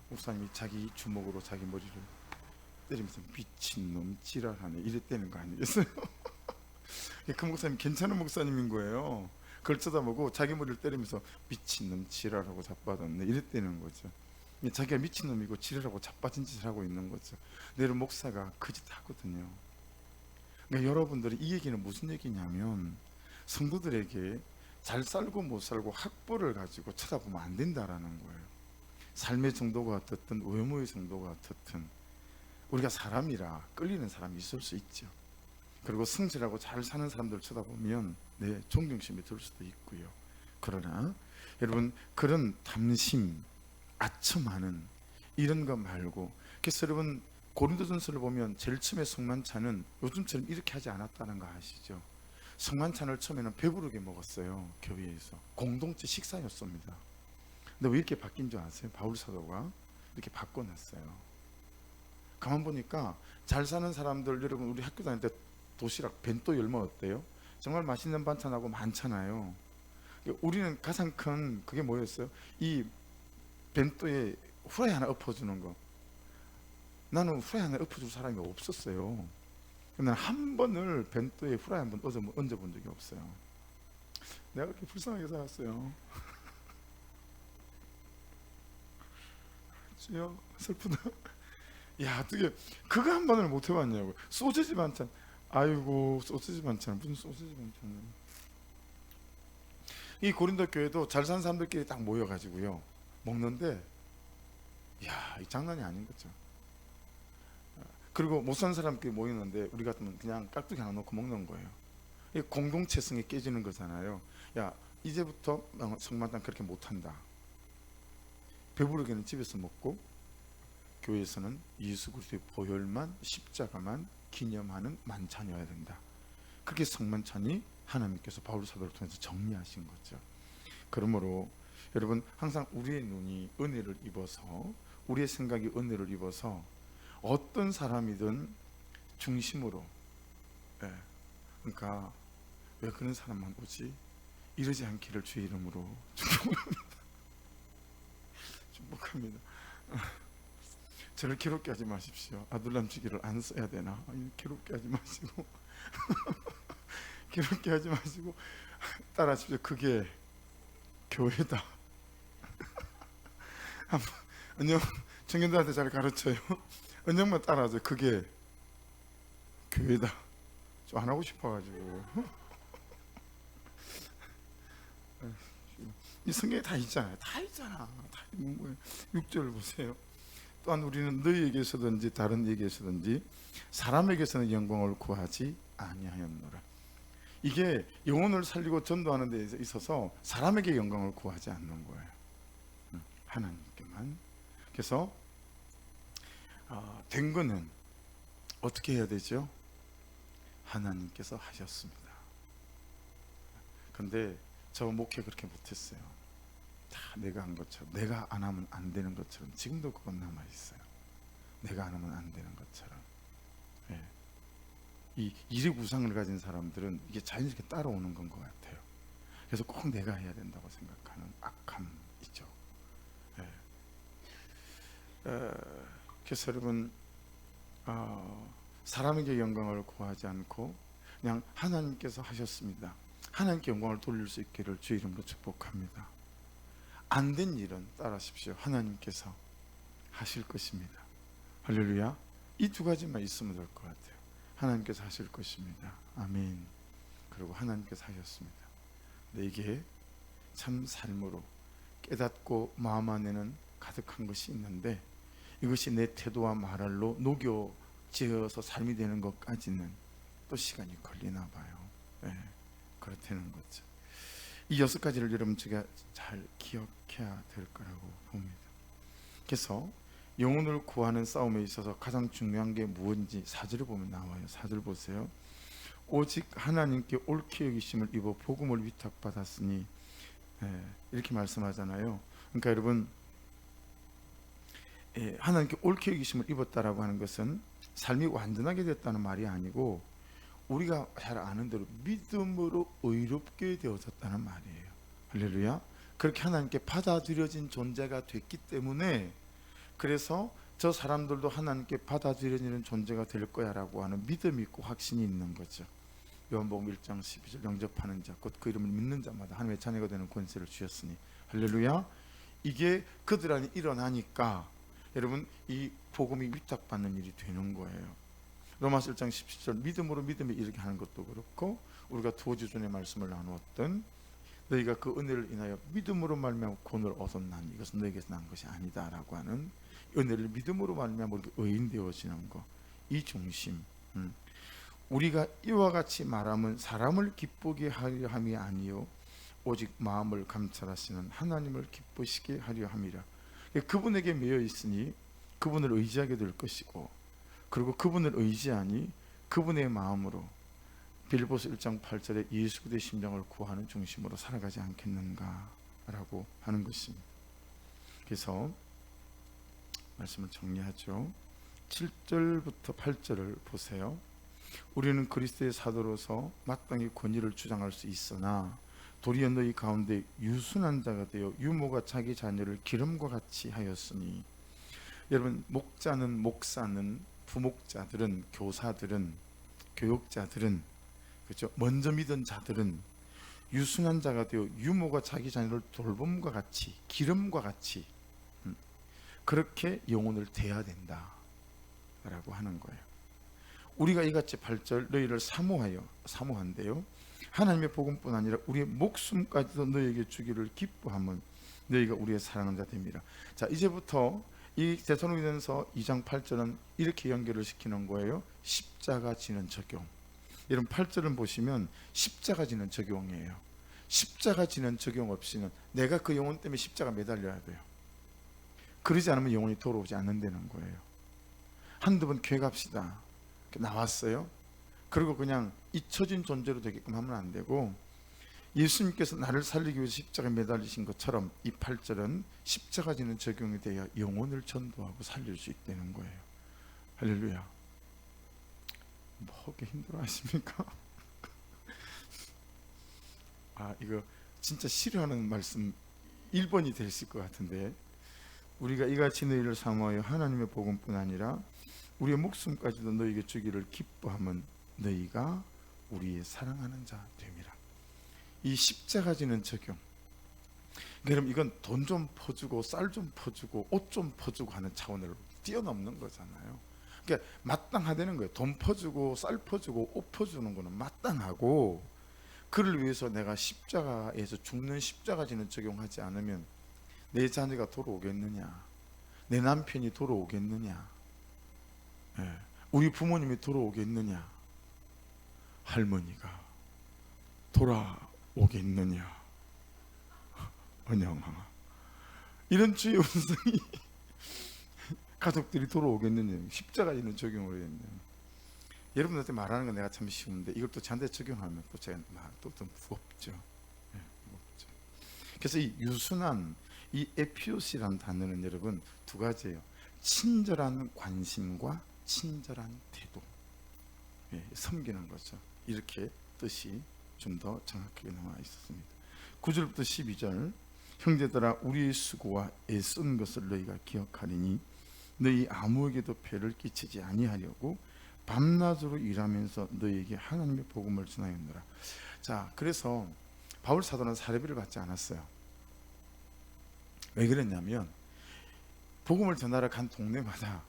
목사님이 자기 주먹으로 자기 머리를 때리면서 미친놈 지랄하네 이랬다는 거 아니겠어요? 그 목사님 괜찮은 목사님인 거예요. 그걸 쳐다보고 자기 머리를 때리면서 미친놈 지랄하고 자빠졌네 이랬다는 거죠. 자기가 미친놈이고 지랄하고 자빠진 짓을 하고 있는 거죠. 내일 목사가 그 짓 하거든요. 그러니까 여러분들이 이 얘기는 무슨 얘기냐면, 성도들에게 잘 살고 못 살고 학벌을 가지고 쳐다보면 안 된다라는 거예요. 삶의 정도가 어떻든 외모의 정도가 어떻든 우리가 사람이라 끌리는 사람이 있을 수 있죠. 그리고 성실하고 잘 사는 사람들 쳐다보면 존경심이 들 수도 있고요. 그러나 여러분, 그런 탐심, 아첨하는 이런 거 말고, 그래서 여러분 고린도전서를 보면 제일 처음에 성만찬은 요즘처럼 이렇게 하지 않았다는 거 아시죠? 성만찬을 처음에는 배부르게 먹었어요. 교회에서 공동체 식사였습니다. 근데 왜 이렇게 바뀐 줄 아세요? 바울 사도가 이렇게 바꿔놨어요. 가만 보니까 잘 사는 사람들, 여러분 우리 학교 다닐 때 도시락 벤또 열면 어때요? 정말 맛있는 반찬하고 많잖아요. 우리는 가장 큰 그게 뭐였어요? 이 벤또에 후라이 하나 엎어주는 거. 나는 후라이 하나 엎어줄 사람이 없었어요. 나는 한 번을 벤또에 후라이 한 번 얹어본 적이 없어요. 내가 그렇게 불쌍하게 살았어요. 주여, 슬프다. 야, 어떻게 그거 한 번을 못 해봤냐고. 소시지 반찬. 아이고, 소시지 반찬. 무슨 소시지 반찬을. 이 고린도 교회도 잘 사는 사람들끼리 딱 모여가지고요 먹는데, 야, 이 장난이 아닌 거죠. 그리고 못 사는 사람끼리 모이는데 우리 같으면 그냥 깍두기 하나 놓고 먹는 거예요. 이 공동체성이 깨지는 거잖아요. 야, 이제부터 성만찬 그렇게 못한다. 배부르게는 집에서 먹고 교회에서는 예수 그리스도의 보혈만, 십자가만 기념하는 만찬이어야 된다. 그렇게 성만찬이 하나님께서 바울 사도를 통해서 정리하신 거죠. 그러므로 여러분, 항상 우리의 눈이 은혜를 입어서, 우리의 생각이 은혜를 입어서 어떤 사람이든 중심으로, 그러니까 왜 그런 사람만 오지? 이러지 않기를 주의 이름으로 축복합니다. 저를 괴롭게 하지 마십시오. 아둘람 주기를 안 써야 되나? 괴롭게 하지 마시고 괴롭게 하지 마시고 따라하십시오. 그게 교회다. 은영 청년들한테 잘 가르쳐요. 은영만 따라하세요. 그게 교회다. 좀 안 하고 싶어가지고. 이 성경에 다 있잖아요. 다 있잖아. 다 있는 거예요. 6절 보세요. 또한 우리는 너희에게서든지 다른 에게서든지 사람에게서는 영광을 구하지 아니하였노라. 이게 영혼을 살리고 전도하는 데 있어서 사람에게 영광을 구하지 않는 거예요. 하나님께만. 그래서 된 거는 어떻게 해야 되죠? 하나님께서 하셨습니다. 근데 저 목회 그렇게 못했어요. 다 내가 한 것처럼, 내가 안 하면 안 되는 것처럼. 지금도 그건 남아 있어요. 내가 안 하면 안 되는 것처럼. 이 일의 우상을 가진 사람들은 이게 자연스럽게 따라오는 건 것 같아요. 그래서 꼭 내가 해야 된다고 생각하는 악함이죠. 그래서 여러분, 사람에게 영광을 구하지 않고 그냥 하나님께서 하셨습니다. 하나님께 영광을 돌릴 수 있기를 주의 이름으로 축복합니다. 안 된 일은 따라하십시오. 하나님께서 하실 것입니다. 할렐루야. 이 두 가지만 있으면 될 것 같아요. 하나님께서 하실 것입니다. 아멘. 그리고 하나님께서 하셨습니다. 근데 이게 참 삶으로 깨닫고 마음 안에는 가득한 것이 있는데, 이것이 내 태도와 말할로 녹여지어서 삶이 되는 것까지는 또 시간이 걸리나 봐요. 그렇다는 거죠. 이 6가지를 여러분 제가 잘 기억해야 될 거라고 봅니다. 그래서 영혼을 구하는 싸움에 있어서 가장 중요한 게 무엇인지 4절을 보면 나와요. 4절 보세요. 오직 하나님께 옳게 여기심을 입어 복음을 위탁받았으니, 이렇게 말씀하잖아요. 그러니까 여러분, 하나님께 옳게 여기심을 입었다라고 하는 것은 삶이 완전하게 됐다는 말이 아니고, 우리가 잘 아는 대로 믿음으로 의롭게 되어졌다는 말이에요. 할렐루야. 그렇게 하나님께 받아들여진 존재가 됐기 때문에, 그래서 저 사람들도 하나님께 받아들여지는 존재가 될 거야 라고 하는 믿음이 있고 확신이 있는 거죠. 요한복음 1장 12절 영접하는 자 곧 그 이름을 믿는 자마다 하나님의 자녀가 되는 권세를 주셨으니. 할렐루야. 이게 그들 안에 일어나니까 여러분, 이 복음이 위탁받는 일이 되는 거예요. 로마서 1장 17절 믿음으로 믿음에 이르게 하는 것도 그렇고, 우리가 두 주 전에 말씀을 나누었던 너희가 그 은혜를 인하여 믿음으로 말미암아 구원을 얻었나니 이것은 너희에게서 난 것이 아니다 라고 하는 은혜를 믿음으로 말미암아 우리가 의인 되어지는 것, 이 중심. 우리가 이와 같이 말하면 사람을 기쁘게 하려 함이 아니요 오직 마음을 감찰하시는 하나님을 기쁘시게 하려 함이라. 그분에게 매여 있으니 그분을 의지하게 될 것이고, 그리고 그분을 의지하니 그분의 마음으로 빌보스 1장 8절에 예수 그리스도의 심정을 구하는 중심으로 살아가지 않겠는가라고 하는 것입니다. 그래서 말씀을 정리하죠. 7절부터 8절을 보세요. 우리는 그리스도의 사도로서 마땅히 권위를 주장할 수 있으나 도리어 너희 가운데 유순한 자가 되어 유모가 자기 자녀를 기름과 같이 하였으니, 여러분, 목자는, 목사는, 부목자들은, 교사들은, 교육자들은, 그렇죠? 먼저 믿은 자들은 유순한 자가 되어 유모가 자기 자녀를 돌봄과 같이, 기름과 같이 그렇게 영혼을 대해야 된다 라고 하는 거예요. 우리가 이같이 8절 너희를 사모한대요. 하나님의 복음뿐 아니라 우리의 목숨까지도 너희에게 주기를 기뻐하면 너희가 우리의 사랑하는 자 됩니다. 자, 이제부터 이 데살로니가서 2장 8절은 이렇게 연결을 시키는 거예요. 십자가 지는 적용. 여러분 8절을 보시면 십자가 지는 적용이에요. 십자가 지는 적용 없이는 내가 그 영혼 때문에 십자가 매달려야 돼요. 그러지 않으면 영혼이 돌아오지 않는다는 거예요. 한두 번 교회 갑시다 나왔어요. 그리고 그냥 잊혀진 존재로 되게끔 하면 안 되고, 예수님께서 나를 살리기 위해서 십자가에 매달리신 것처럼 이 8절은 십자가 지는 적용이 되어 영혼을 전도하고 살릴 수 있다는 거예요. 할렐루야. 뭐게 힘들어 하십니까? 이거 진짜 싫어하는 말씀 1번이 되실 것 같은데, 우리가 이같이 너희를 사모하여 하나님의 복음뿐 아니라 우리의 목숨까지도 너희에게 주기를 기뻐하면 너희가 우리의 사랑하는 자 됨이라. 이 십자가 지는 적용, 그럼 이건 돈 좀 퍼주고 쌀 좀 퍼주고 옷 좀 퍼주고 하는 차원을 뛰어넘는 거잖아요. 그러니까 마땅하다는 거예요. 돈 퍼주고 쌀 퍼주고 옷 퍼주는 거는 마땅하고, 그를 위해서 내가 십자가에서 죽는 십자가 지는 적용하지 않으면 내 자녀가 돌아오겠느냐, 내 남편이 돌아오겠느냐, 우리 부모님이 돌아오겠느냐, 할머니가 돌아오겠느냐, 언영아, 이런 주의 음성이 가족들이 돌아오겠느냐, 십자가 있는 적용을 해야 된다. 여러분들한테 말하는 건 내가 참 쉬운데 이걸 또 저한테 적용하면 또 제가 또 무겁죠. 무겁죠. 그래서 이 유순한, 이 에피오시라는 단어는 여러분 두 가지예요. 친절한 관심과 친절한 태도, 섬기는 거죠. 이렇게 뜻이 좀 더 정확하게 나와 있었습니다. 9절부터 12절, 형제들아 우리의 수고와 애쓴 것을 너희가 기억하리니 너희 아무에게도 폐를 끼치지 아니하려고 밤낮으로 일하면서 너희에게 하나님의 복음을 전하였노라. 자, 그래서 바울 사도는 사례비를 받지 않았어요. 왜 그랬냐면 복음을 전하러 간 동네마다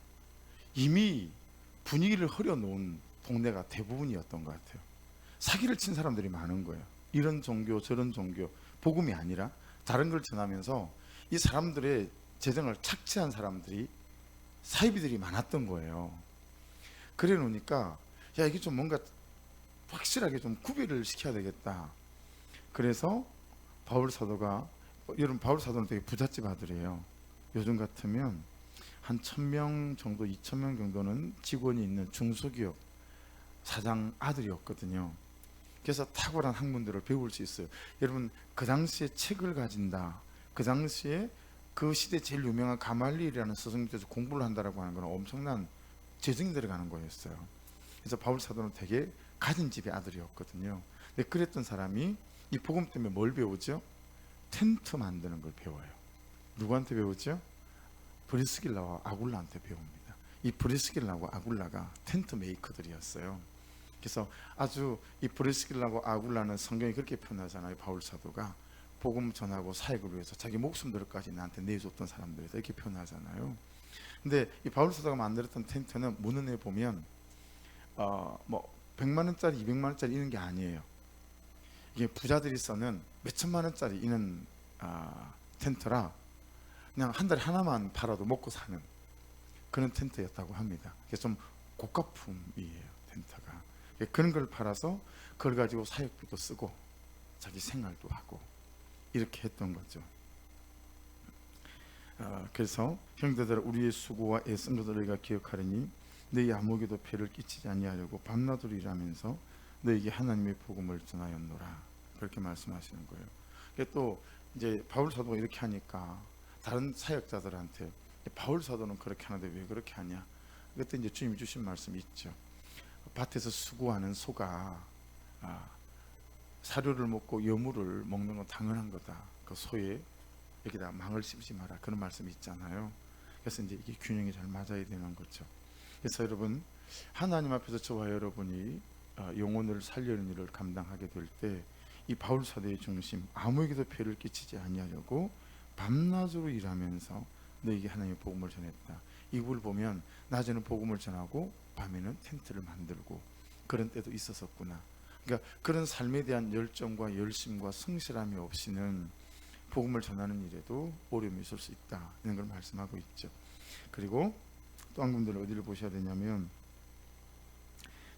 이미 분위기를 흐려놓은 동네가 대부분이었던 것 같아요. 사기를 친 사람들이 많은 거예요. 이런 종교 저런 종교, 복음이 아니라 다른 걸 전하면서 이 사람들의 재정을 착취한 사람들이, 사이비들이 많았던 거예요. 그래 놓으니까 야, 이게 좀 뭔가 확실하게 좀 구별을 시켜야 되겠다. 그래서 바울 사도가, 여러분 바울 사도는 되게 부잣집 아들이에요. 요즘 같으면 한 1000명 정도, 2000명 정도는 직원이 있는 중소기업 사장 아들이었거든요. 그래서 탁월한 학문들을 배울 수 있어요. 여러분 그 당시에 책을 가진다, 그 당시에 그 시대 제일 유명한 가말리엘이라는 스승님께서 공부를 한다라고 하는 건 엄청난 재정이 들어가는 거였어요. 그래서 바울 사도는 되게 가진 집의 아들이었거든요. 근데 그랬던 사람이 이 복음 때문에 뭘 배우죠? 텐트 만드는 걸 배워요. 누구한테 배우죠? 브리스길라와 아굴라한테 배웁니다. 이 브리스길라와 아굴라가 텐트 메이커들이었어요. 그래서 아주 이 브리스길라와 아굴라는 성경이 그렇게 표현하잖아요. 바울 사도가 복음 전하고 사역을 위해서 자기 목숨들까지 나한테 내줬던 사람들, 이렇게 표현하잖아요. 근데 이 바울 사도가 만들었던 텐트는 문헌에 보면 뭐 100만 원짜리, 200만 원짜리 이런 게 아니에요. 이게 부자들이 써는 몇천만 원짜리 이런 텐트라 그냥 한 달에 하나만 팔아도 먹고 사는 그런 텐트였다고 합니다. 그래서 좀 고가품이에요, 텐트가. 그런 걸 팔아서 그걸 가지고 사역비도 쓰고 자기 생활도 하고 이렇게 했던 거죠. 그래서 형제들아 우리의 수고와 애쓴 것을 너희가 기억하리니 너희 아무에게도 폐를 끼치지 아니하려고 밤낮으로 일하면서 너희에게 하나님의 복음을 전하였노라. 그렇게 말씀하시는 거예요. 또 이제 바울 사도가 이렇게 하니까 다른 사역자들한테 바울 사도는 그렇게 하는데 왜 그렇게 하냐? 그때 이제 주님이 주신 말씀이 있죠. 밭에서 수고하는 소가 사료를 먹고 여물을 먹는 건 당연한 거다. 그 소에 여기다 망을 씹지 마라. 그런 말씀이 있잖아요. 그래서 이제 이게 균형이 잘 맞아야 되는 거죠. 그래서 여러분 하나님 앞에서 저와 여러분이 영혼을 살리는 일을 감당하게 될 때 이 바울 사도의 중심 아무에게도 폐를 끼치지 아니하려고 밤낮으로 일하면서 너에게 하나님의 복음을 전했다. 이걸 보면 낮에는 복음을 전하고 밤에는 텐트를 만들고 그런 때도 있었었구나. 그러니까 그런 삶에 대한 열정과 열심과 성실함이 없이는 복음을 전하는 일에도 어려움이 있을 수 있다 이런 걸 말씀하고 있죠. 그리고 또 한 군데를 어디를 보셔야 되냐면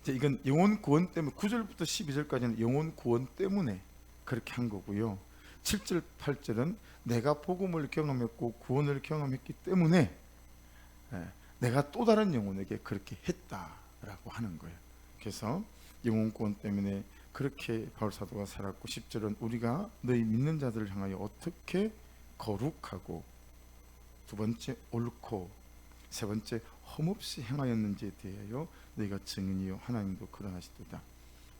이건 영혼 구원 때문에 9절부터 12절까지는 영혼 구원 때문에 그렇게 한 거고요. 7절 8절은 내가 복음을 경험했고 구원을 경험했기 때문에 내가 또 다른 영혼에게 그렇게 했다라고 하는 거예요. 그래서 영혼 구원 때문에 그렇게 바울 사도가 살았고 10절은 우리가 너희 믿는 자들을 향하여 어떻게 거룩하고 두 번째 옳고 세 번째 험없이 행하였는지에 대하여 너희가 증인이요 하나님도 그러하시도다.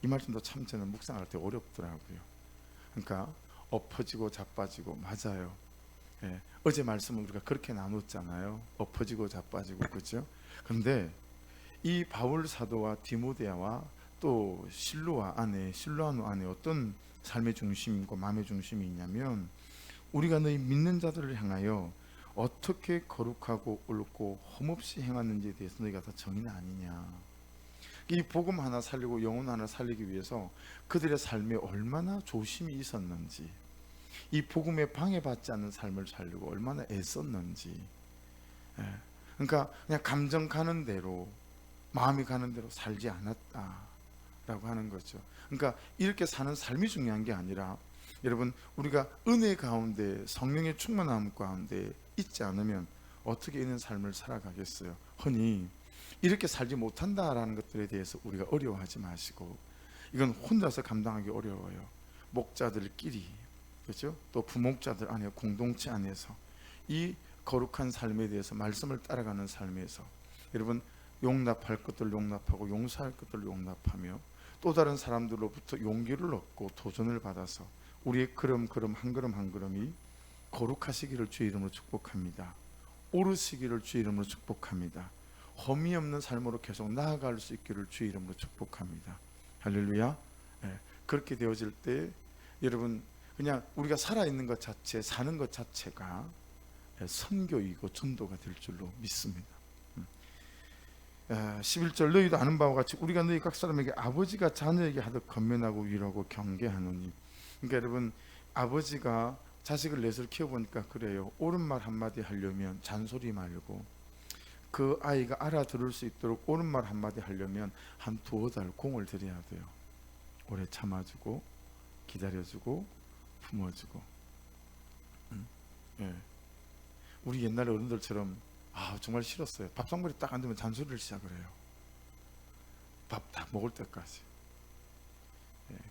이 말씀도 참 저는 묵상할 때 어렵더라고요. 그러니까 엎어지고 자빠지고 맞아요. 어제 말씀은 우리가 그렇게 나눴잖아요. 엎어지고 자빠지고 그렇죠. 그런데 이 바울 사도와 디모데와 또 실로아노 안에 어떤 삶의 중심과 마음의 중심이 있냐면 우리가 너희 믿는 자들을 향하여 어떻게 거룩하고 옳고 험없이 행하는지에 대해서 너희가 다 정의는 아니냐. 이 복음 하나 살리고 영혼 하나 살리기 위해서 그들의 삶에 얼마나 조심이 있었는지, 이 복음에 방해받지 않는 삶을 살려고 얼마나 애썼는지. 그러니까 그냥 감정 가는 대로 마음이 가는 대로 살지 않았다라고 하는 거죠. 그러니까 이렇게 사는 삶이 중요한 게 아니라 여러분 우리가 은혜 가운데 성령의 충만함 가운데 있지 않으면 어떻게 있는 삶을 살아가겠어요. 흔히 이렇게 살지 못한다라는 것들에 대해서 우리가 어려워하지 마시고 이건 혼자서 감당하기 어려워요. 목자들끼리 그렇죠? 또 부목자들 안에 공동체 안에서 이 거룩한 삶에 대해서 말씀을 따라가는 삶에서 여러분 용납할 것들 용납하고 용서할 것들 용납하며 또 다른 사람들로부터 용기를 얻고 도전을 받아서 우리의 걸음 한 걸음 한 걸음이 거룩하시기를 주의 이름으로 축복합니다. 오르시기를 주의 이름으로 축복합니다. 험이 없는 삶으로 계속 나아갈 수 있기를 주의 이름으로 축복합니다. 할렐루야. 그렇게 되어질 때 여러분 그냥 우리가 살아있는 것 자체 사는 것 자체가 선교이고 전도가 될 줄로 믿습니다. 11절 너희도 아는 바와 같이 우리가 너희 각 사람에게 아버지가 자녀에게 하듯 건면하고 위로하고 경계하노니. 그러니까 여러분 아버지가 자식을 넷을 키워보니까 그래요. 옳은 말 한마디 하려면 잔소리 말고 그 아이가 알아들을 수 있도록 옳은 말 한마디 하려면 한 두어 달 공을 들여야 돼요. 오래 참아주고 기다려주고 품어주고. 우리 옛날 어른들처럼 정말 싫었어요. 밥상머리 딱 안 되면 잔소리를 시작을 해요. 밥 다 먹을 때까지.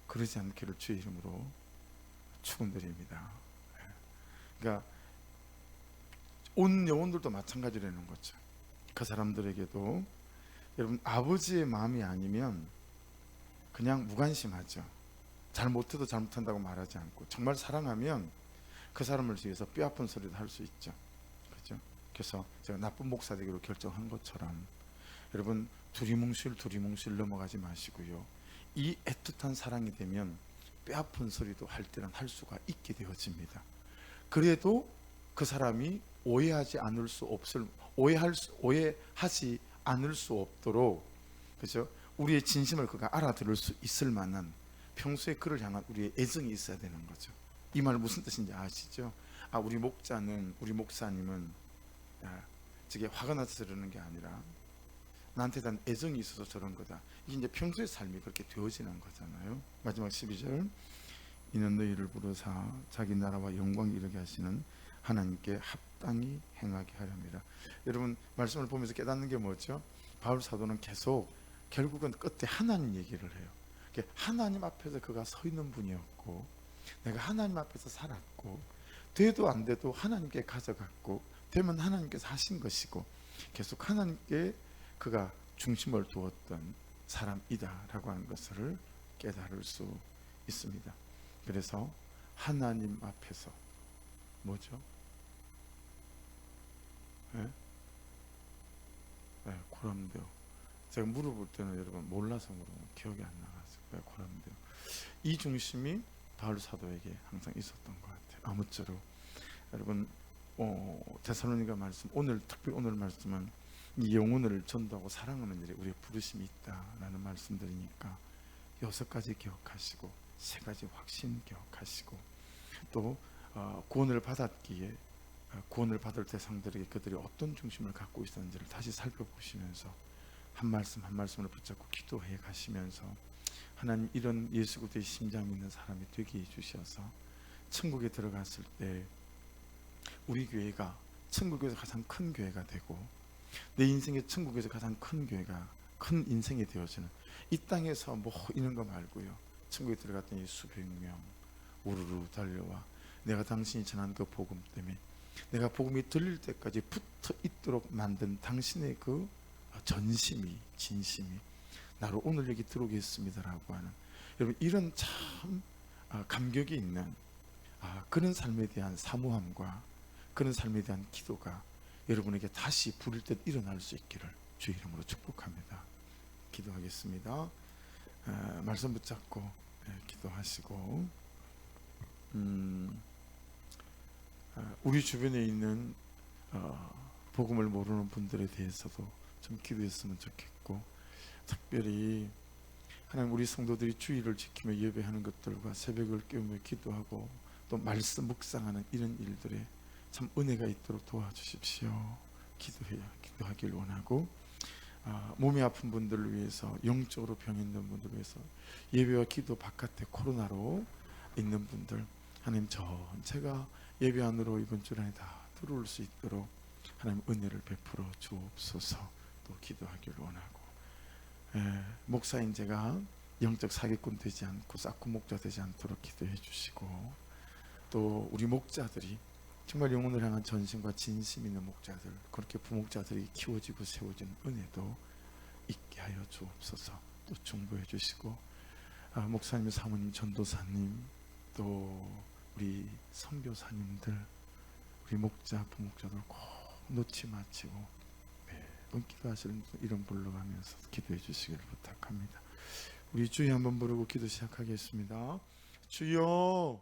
그러지 않기를 주의 이름으로 축원드립니다. 그러니까 온 영혼들도 마찬가지라는 거죠. 그 사람들에게도 여러분 아버지의 마음이 아니면 그냥 무관심하죠. 잘못해도 잘못한다고 말하지 않고 정말 사랑하면 그 사람을 위해서 뼈아픈 소리도 할 수 있죠. 그렇죠? 그래서 제가 나쁜 목사 되기로 결정한 것처럼 여러분 두리뭉실 넘어가지 마시고요. 이 애틋한 사랑이 되면 뼈아픈 소리도 할 때는 할 수가 있게 되어집니다. 그래도 그 사람이 오해하지 않을 수 오해하지 않을 수 없도록 그죠? 우리의 진심을 그가 알아들을 수 있을 만한 평소에 그를 향한 우리의 애정이 있어야 되는 거죠. 이 말 무슨 뜻인지 아시죠? 우리 목사님은 저게 화가 나서 그러는 게 아니라 나한테 대한 애정이 있어서 저런 거다. 이게 이제 평소의 삶이 그렇게 되어지는 거잖아요. 마지막 12절, 이는 너희를 부르사 자기 나라와 영광 이르게 하시는 하나님께 합당히 행하게 하려 합니다. 여러분 말씀을 보면서 깨닫는 게 뭐죠? 바울 사도는 계속 결국은 끝에 하나님 얘기를 해요. 하나님 앞에서 그가 서 있는 분이었고, 내가 하나님 앞에서 살았고, 돼도 안 돼도 하나님께 가져갔고, 되면 하나님께서 하신 것이고, 계속 하나님께 그가 중심을 두었던 사람이다라고 하는 것을 깨달을 수 있습니다. 그래서 하나님 앞에서 뭐죠? 네? 네, 고람대요. 제가 물어볼 때는 여러분 몰라서 물어보면 기억이 안 나가지고 왜 고람대요. 이 중심이 바울 사도에게 항상 있었던 것 같아요. 아무쪼록 여러분 데살로니가 말씀, 오늘 특별히 오늘 말씀은 이 영혼을 전도하고 사랑하는 일에 우리의 부르심이 있다라는 말씀드리니까 6가지 기억하시고 3가지 확신 기억하시고 또 구원을 받았기에 구원을 받을 대상들에게 그들이 어떤 중심을 갖고 있었는지를 다시 살펴보시면서 한 말씀 한 말씀을 붙잡고 기도해 가시면서 하나님 이런 예수 그리스도의 심장이 있는 사람이 되게 해주셔서 천국에 들어갔을 때 우리 교회가 천국에서 가장 큰 교회가 되고 내 인생의 천국에서 가장 큰 교회가 큰 인생이 되어지는, 이 땅에서 뭐 이런 거 말고요, 천국에 들어갔더니 수백 명 우르르 달려와 내가 당신이 전한 그 복음 때문에 내가 복음이 들릴 때까지 붙어 있도록 만든 당신의 그 전심이 진심이 나로 오늘 여기 들어오겠습니다라고 하는, 여러분 이런 참 감격이 있는 그런 삶에 대한 사모함과 그런 삶에 대한 기도가 여러분에게 다시 부를 때 일어날 수 있기를 주 이름으로 축복합니다. 기도하겠습니다. 말씀 붙잡고 기도하시고, 우리 주변에 있는 복음을 모르는 분들에 대해서도 좀 기도했으면 좋겠고, 특별히 하나님 우리 성도들이 주의를 지키며 예배하는 것들과 새벽을 깨우며 기도하고 또 말씀 묵상하는 이런 일들에 참 은혜가 있도록 도와주십시오. 기도하길 원하고, 몸이 아픈 분들을 위해서, 영적으로 병 있는 분들을 위해서, 예배와 기도 바깥에 코로나로 있는 분들, 하나님 전체가 예배 안으로 이번 주 안에 다 들어올 수 있도록 하나님 은혜를 베풀어 주옵소서. 또 기도하길 원하고, 목사인 제가 영적 사기꾼 되지 않고 싹군 목자 되지 않도록 기도해 주시고, 또 우리 목자들이 정말 영혼을 향한 전심과 진심 있는 목자들, 그렇게 부목자들이 키워지고 세워지는 은혜도 있게 하여 주옵소서. 또 중보해 주시고, 목사님, 사모님, 전도사님, 또 우리 선교사님들, 우리 목자, 부목자들 꼭 놓지 마치고 매번 기도하시는 이름 불러가면서 기도해 주시기를 부탁합니다. 우리 주여 한번 부르고 기도 시작하겠습니다. 주여.